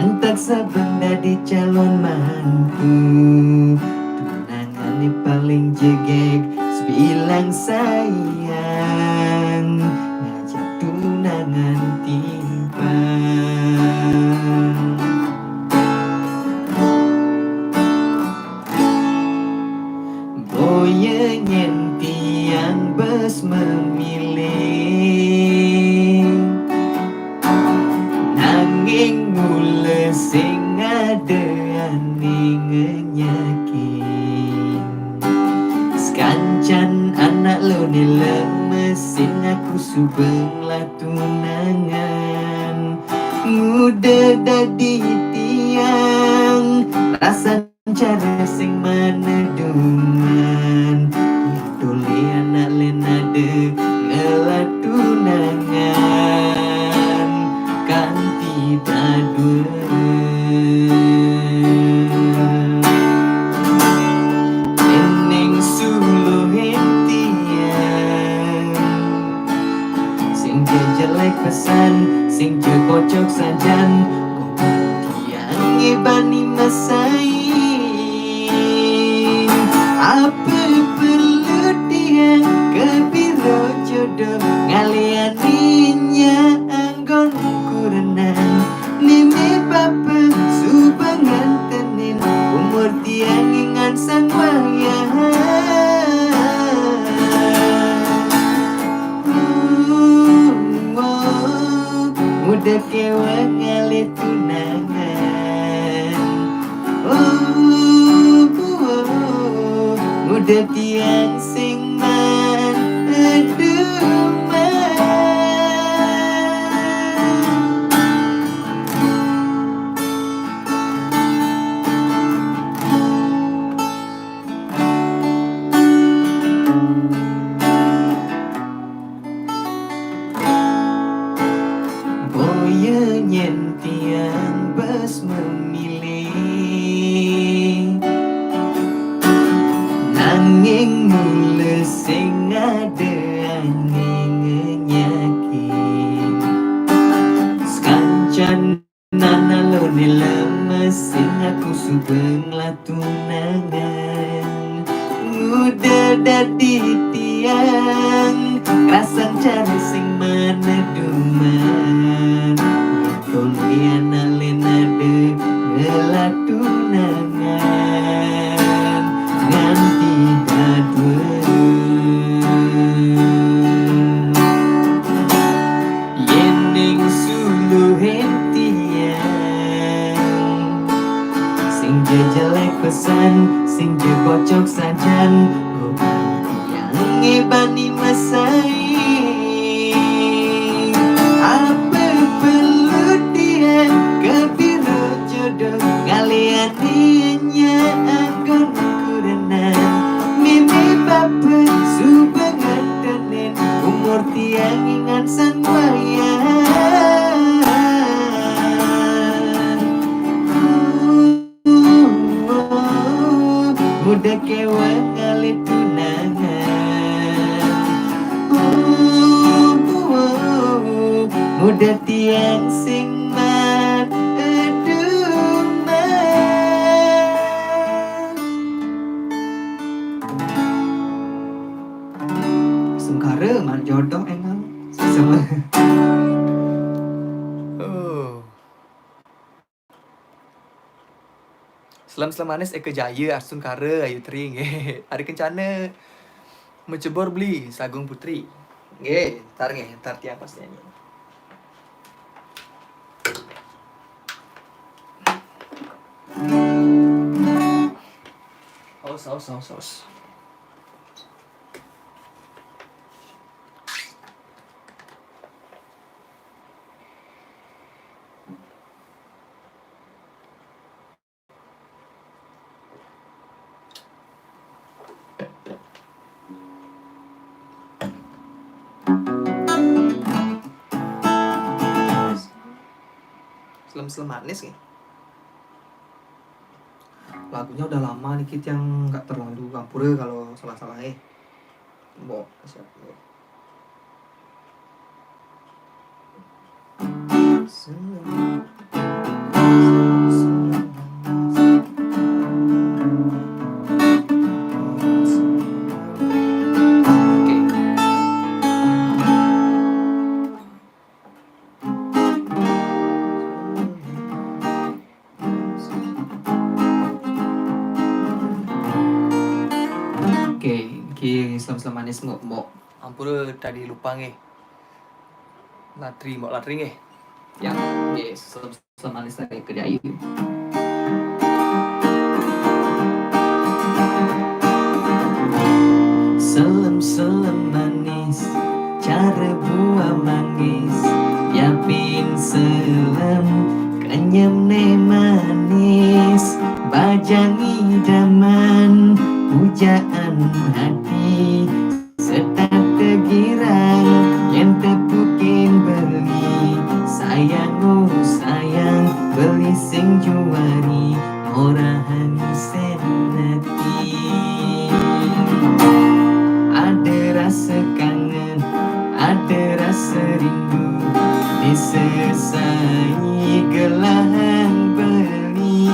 entak sabenda di calon mantu Tunangan ni paling jegek sebilang sayang Ngajak tunangan timpang Boye nyentiang bes memilih Nanging mule sing adeani ngenyakin Sekancan anak lo ni lemesin aku subeng lah tunangan Muda dadi tiang rasa cara sing manedungan Doli anak lenade ngelat tunangan Kanti baduan Eneng suluh hentian Sing jelek pesan Sing kocok sajan Tiang ibani masai Apa perlu dia ke biro jodoh Ngalianinya anggon kurenan Nimi bapa subangan tenin Umur tiang ingat sang wayang Muda kewa ngali tunangan Muda tiang sing man aduman Boye nyentian bes memilih Nanging mule sing adeani ngenyakin Sekancan nana lo ni lemesin aku subeng lah tunangan udah dadi tiang rasan cari sing meneduman kulian alenade ngelatunangan nganti dadwen yening suluhen tiang sing jelek pesan sing bocok sajan yang ngebani masai apa perlu dia kebiru jodoh ngalianinya anggon kurenan mimi bapak subangan tenen umur tiang ingat san muda kewa kali tunangan muda tiang sing mat eduman sengkara mar jodoh engang sama Selam manis Eka Jaya Arsun Kara Ayu Tring Hari kencana mencebor beli Sagung Putri ntar tiang pas nyanyi Saus Selam manis nih. Lagunya udah lama nih Kit, yang nggak terlalu campur kalau salah-salah Bo, siap. Selam manis mbok. Ampun tadi lupa nge. Latri nge. Ya, selam manis dari Kedai. Selam manis, cara buah manggis, yapin selam, kenyam ne manis, bajang idaman, pujaan hati, setat tegirang, yang tepukin beli, sayang oh sayang, beli sing juari, orahan senati. Ada rasa kangen, ada rasa rindu, disesai gelang beli,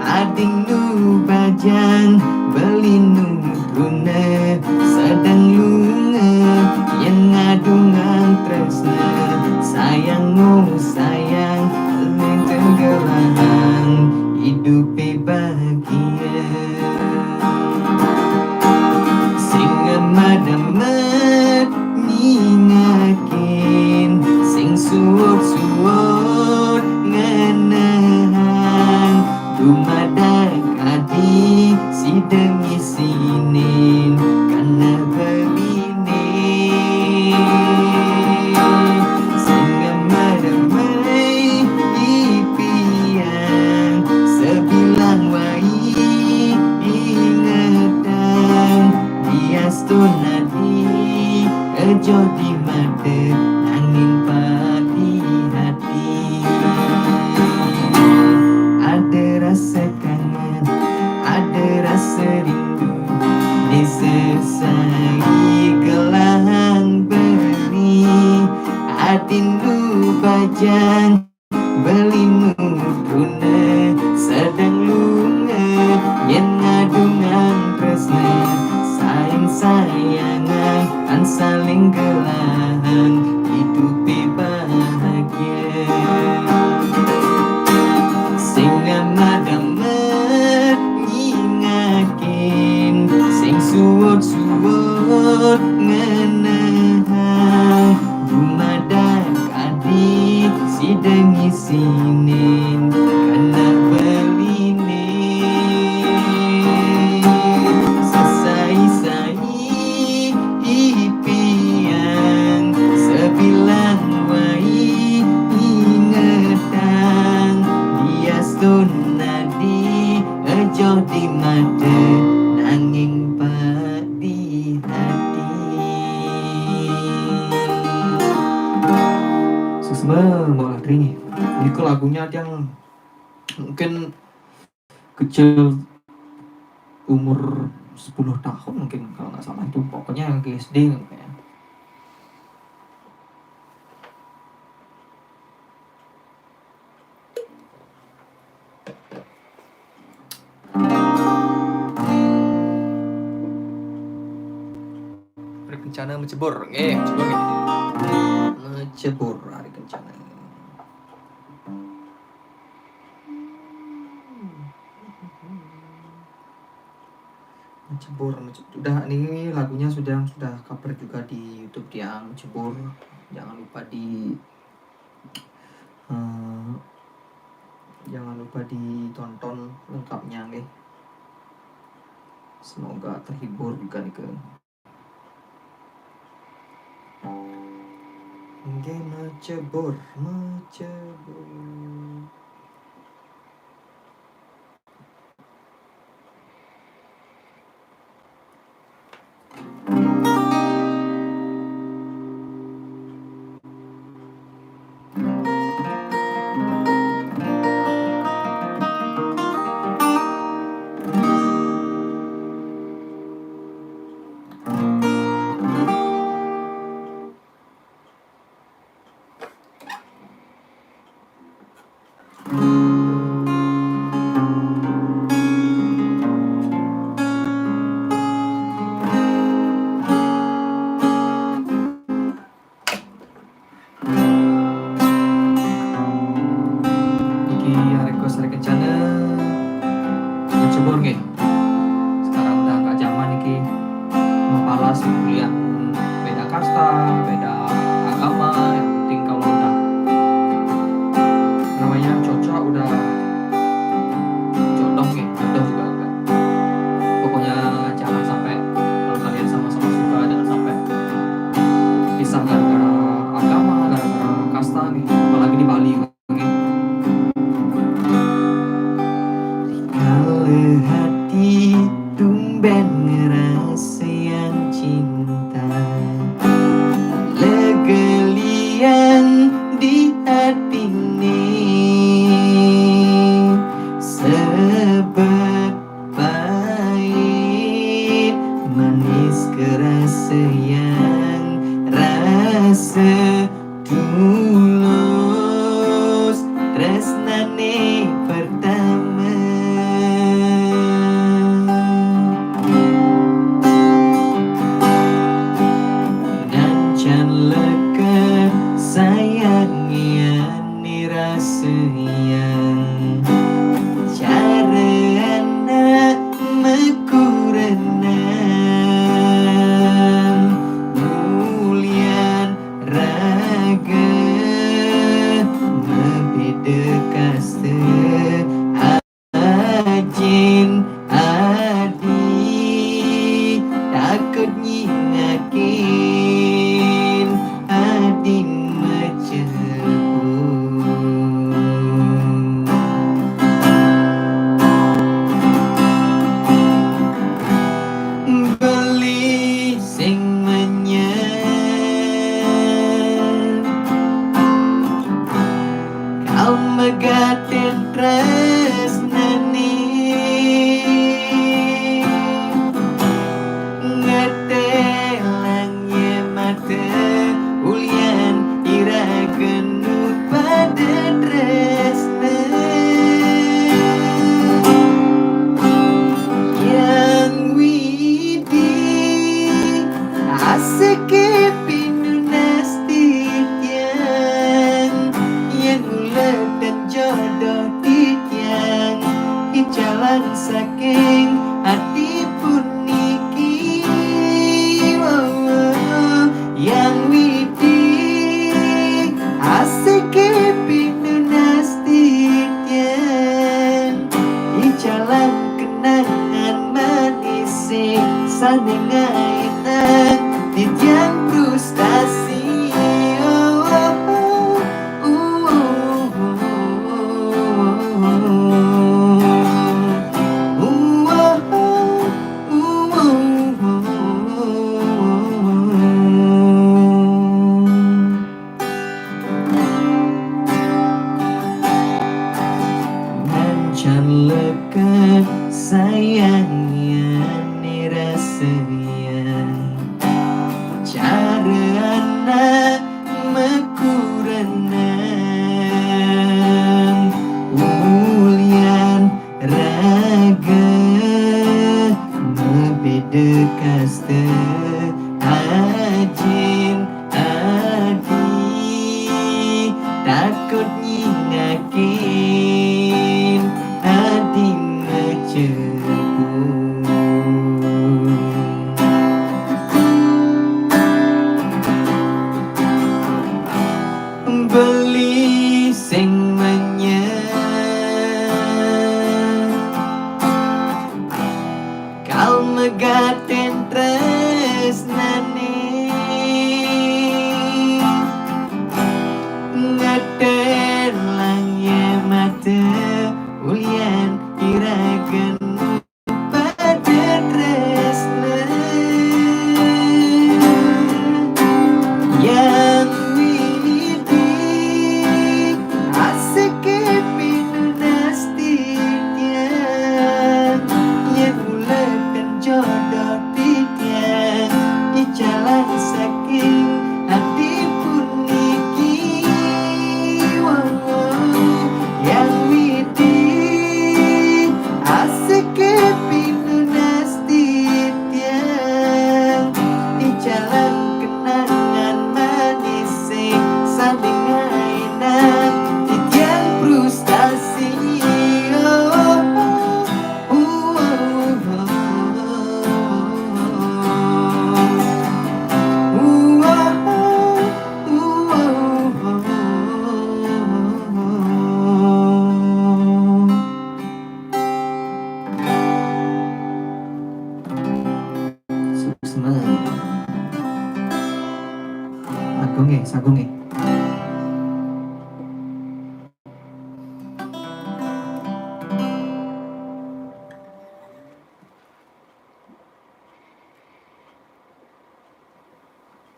ading nu bajang, beli nu runa, sedang lunga, yang ngadungan tresna, sayang oh sayang, tenggelam, hidup bahagia. Madamet ningakin sing suwur ngenahan dumadak adi sideng isinin kana beline sing madamet ipian sebilang wai ingatan Astunadi ejo di mata angin padi hati. Ada rasa kangen, ada rasa rindu, disesai gelang beri, adindu bajang, belimu runa, sedang lunga, yang ngadungan tresna. sayangan an saling gelahan hidup bahagia sing ngadamet nyingakin sing suwut-suwut ngenehang dumadak adik sideng isinin kana beline sesai-sai ipian sebilang wai ingetang dia sunadi ejo di made nanging pak di hati Susma mau nih itu lagunya yang mungkin kecil umur 10 tahun mungkin kalau nggak salah itu pokoknya yang ke SD kayaknya. Hari Kencana mencebur, mencebur Mencebur hari kencana. Mencebur. Udah ini lagunya sudah cover juga di YouTube dia Mencebur. Jangan lupa ditonton lengkapnya nih. Semoga terhibur juga nih ke. Mencebur. Request hari kencana Mencebur nih. Sekarang udah gak zaman nih mapalas kuliah beda kasta, beda agama. Yang penting kalau udah namanya cocok udah jodoh nih, jodoh juga enggak. Pokoknya jangan sampai kalau kalian sama-sama suka jangan sampai pisah gara-gara agama, gara-gara kasta nih. Apalagi di Bali. Hati tumben ngerasa yang cinta legelian di hati ini sebab pahit manis kerasa yang rasa tulus tresnane pertama asik pindu nastitian yang ulet dan jodoh titian di jalan saking hati pun niki yang widi asik pindu nastitian di jalan kenangan manis saling ngainan di tiang frustasi Mancan lekat sayangnya ni rasanya cara anak mekuranan ulian raga membeda kasta ajin adi takut nyingakin adi ngecepu beli sing menyang kau megaten tresnane ngeten langye mata ulian iragan pada tresna yang jodoh titian di jalan saking hati pun niki yang widi asik pindu nastitian di jalan kenangan manis saling ngainan di tiang frustasi Sagung eh.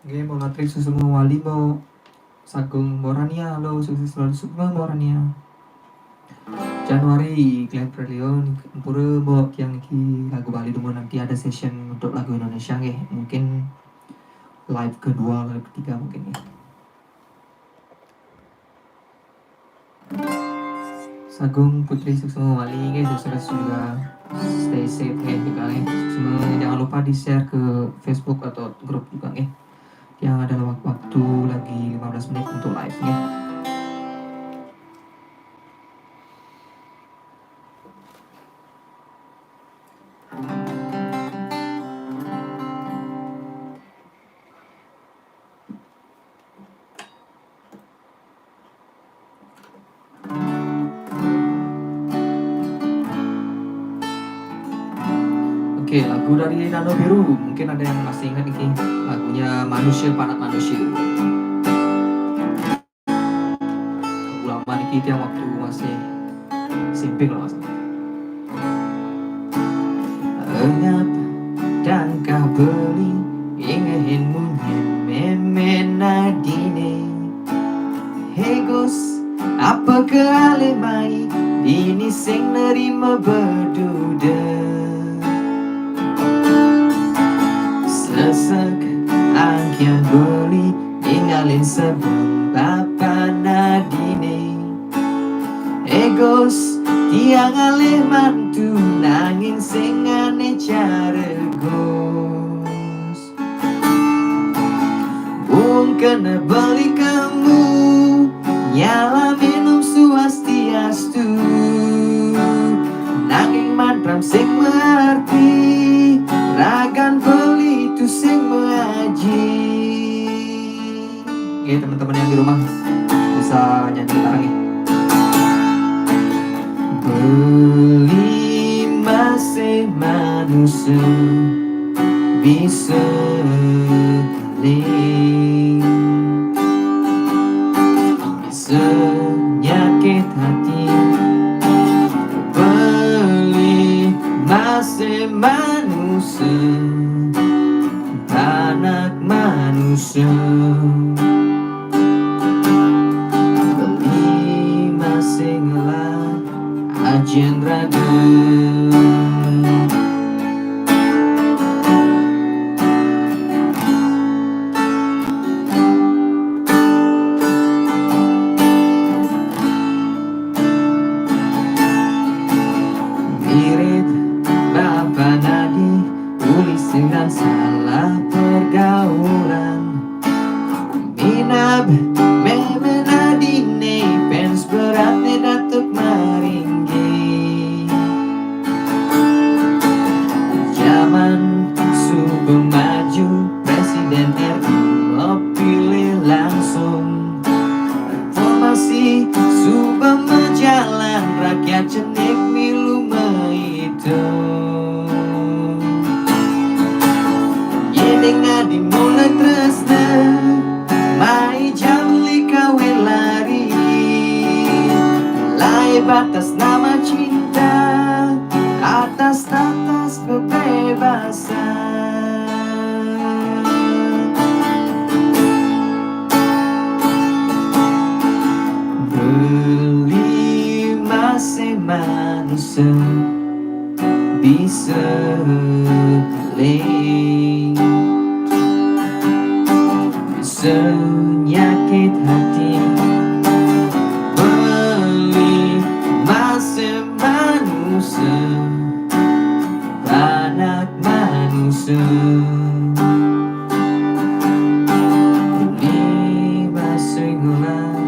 Oke, mau latrik semua wali mau Sagung Morania, halo sukses selalu semua Morania. Januari Glenn Prelion pura mau yang ki lagu Bali dulu nanti ada session untuk lagu Indonesia nggih, mungkin live kedua live ketiga mungkin ya. Sagung Putri Suksma Wali guys, sukses juga, stay safe guys juga nih. Jangan lupa di share ke Facebook atau grup juga nih. Yang ada waktu lagi 15 menit untuk live nya. Oke, lagu dari Nano Biru, mungkin ada yang masih ingat nih lagunya Manusia Panak Manusia. Lagu lama nih yang waktu masih SMP loh mas. Engap dan kabeli ingin munyen memen nadine. Hegos apa kealemai ini sing nerima berduda. Sesek angkian beli tinggalin sebelum bapa nadine. Egos tiang alih mantu nangin sing ane caregos. kena beli kamu nyala minum swastiastu nanging mantram sing mengerti ragan beli tu sing mengaji. Oke teman-teman yang di rumah bisa nyanyi bareng ya. Beli masih manusia bisa healing, bisa nyakit hati. Beli masih manusia, anak manusia. Beli masih ngelak ajen raga. Mirip Bapak Nadi tulis dengan salah pergaulan. Minab memenadi ne pens beratnya datuk maringgi. Zaman subuh maju presiden RI lo pilih langsung. Reformasi subuh menjalan rakyat cenik milu menghitung. Yendenga dimulai tresna mai jam likawe lari lai batas nama cinta atas batas kebebasan. Beli masih manusia bisa healing, bisa nyakit hati. Beli masih manusia, anak manusia. Beli masih ngelak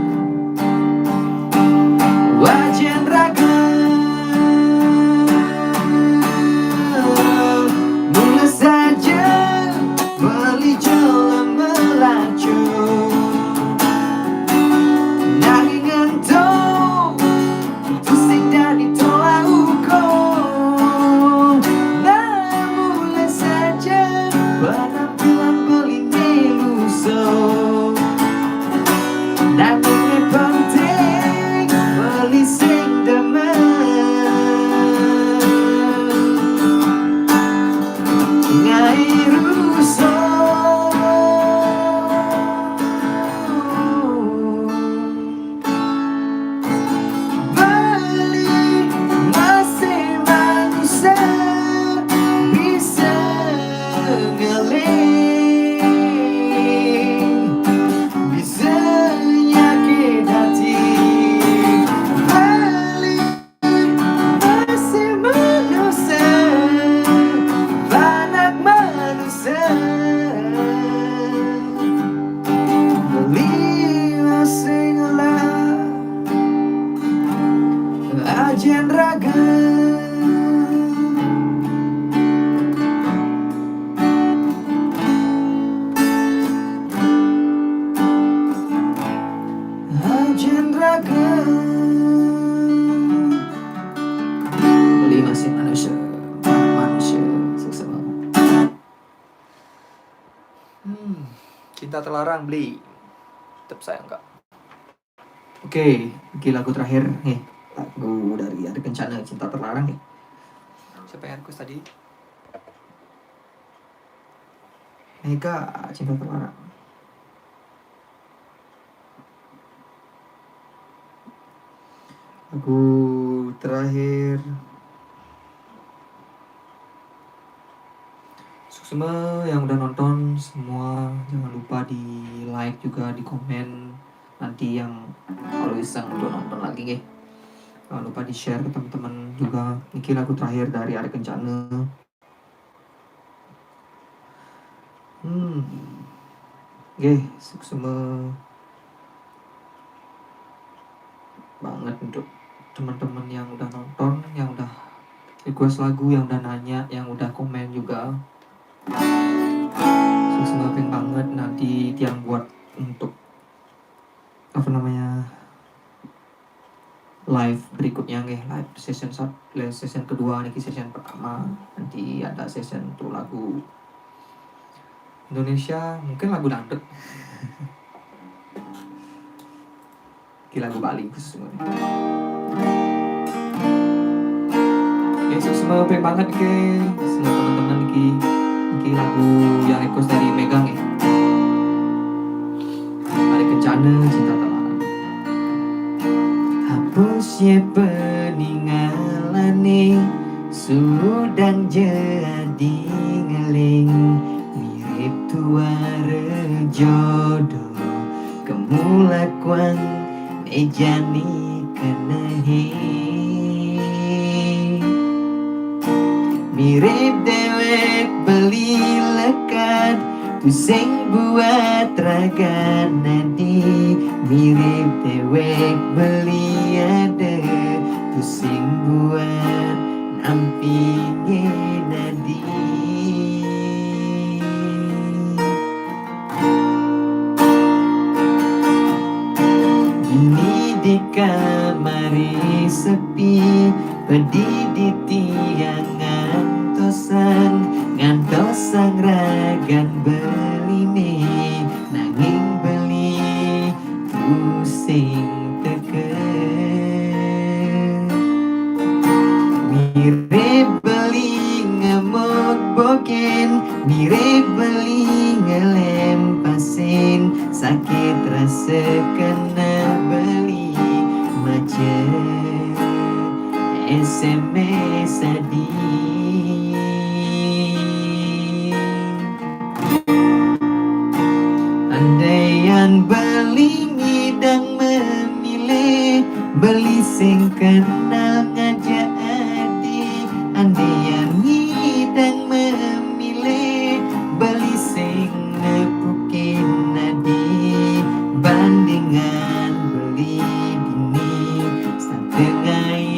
wajan raga. Mulai saja beli jalan melaju nanging entong pusing dari tolak ukur. Nah mulai saja penampilan beli miluso nanging yang penting beli sing demen ngai ruso. Beli masih manusia bisa ngeling, bisa nyakit hati. Beli masih manusia, anak manusia. Beli masih ngelak ajen raga. Ajen raga. Beli masih manusia, manusia sukses banget. Cinta terlarang beli. Tetap sayang kak. Oke, ini lagu terakhir nih. Lagu dari Ada Kencana, Cinta Terlarang nih. Siapa yang request tadi? Mega, Cinta Terlarang. Lagu terakhir. Semua yang udah nonton semua jangan lupa di like juga, di komen. Nanti yang kalau bisa untuk nonton lagi nih. Jangan lupa di share ke teman-teman juga. Ini lagu terakhir dari Ada Kencana. Suksema banget untuk teman-teman yang udah nonton, yang udah request lagu, yang udah nanya, yang udah komen juga. Suksema banget nanti tiang buat untuk apa namanya live berikutnya live session kedua nih, session pertama nanti ada session untuk lagu Indonesia, mungkin lagu dangdut lagu Bali khusus semua. Semua banget semua teman-teman lagu yang request dari Megang ada Kencana Cinta Telaran. Hapus ye peninggalane sudang jadi ngeling mirip tuare jodoh kemulakuan ejani kenehi mirip dewek beli lekat pusing buat raga nadi mirip dewek beli ada pusing buat nampingi nadi ini di kamari sepi pedih di tiang ngantosang ragan beline nanging beli pusing teken mirip beli ngemok boken mirip beli ngelempasin sakit rasa kena beli macet SMS sedih andaian beli ngidang memilih beli sing kenal ngajak adi andaian ngidang memilih beli sing nepukin nadi bandingan beli dini satengai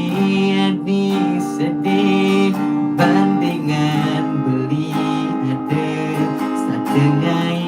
adi sedih bandingan beli ada satengai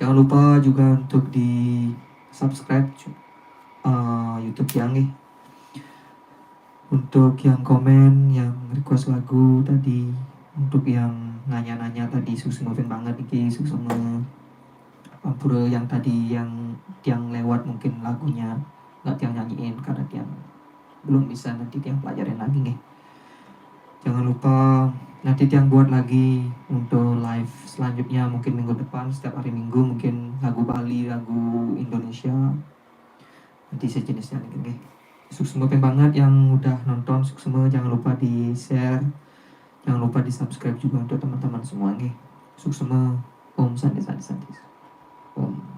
jangan lupa juga untuk di subscribe YouTube yang untuk yang komen, yang request lagu tadi, untuk yang nanya-nanya tadi Suksema banget Suksema pura yang tadi yang lewat mungkin lagunya nggak tiang nyanyiin karena tiang belum bisa, nanti tiang pelajarin lagi jangan lupa nanti tiang buat lagi untuk live selanjutnya mungkin minggu depan setiap hari Minggu mungkin lagu Bali, lagu Indonesia nanti sejenisnya Suksema banget yang udah nonton, suksema jangan lupa di share, jangan lupa di subscribe juga untuk teman-teman semua nih. Suksema, Om Santi Santi Santi. Om.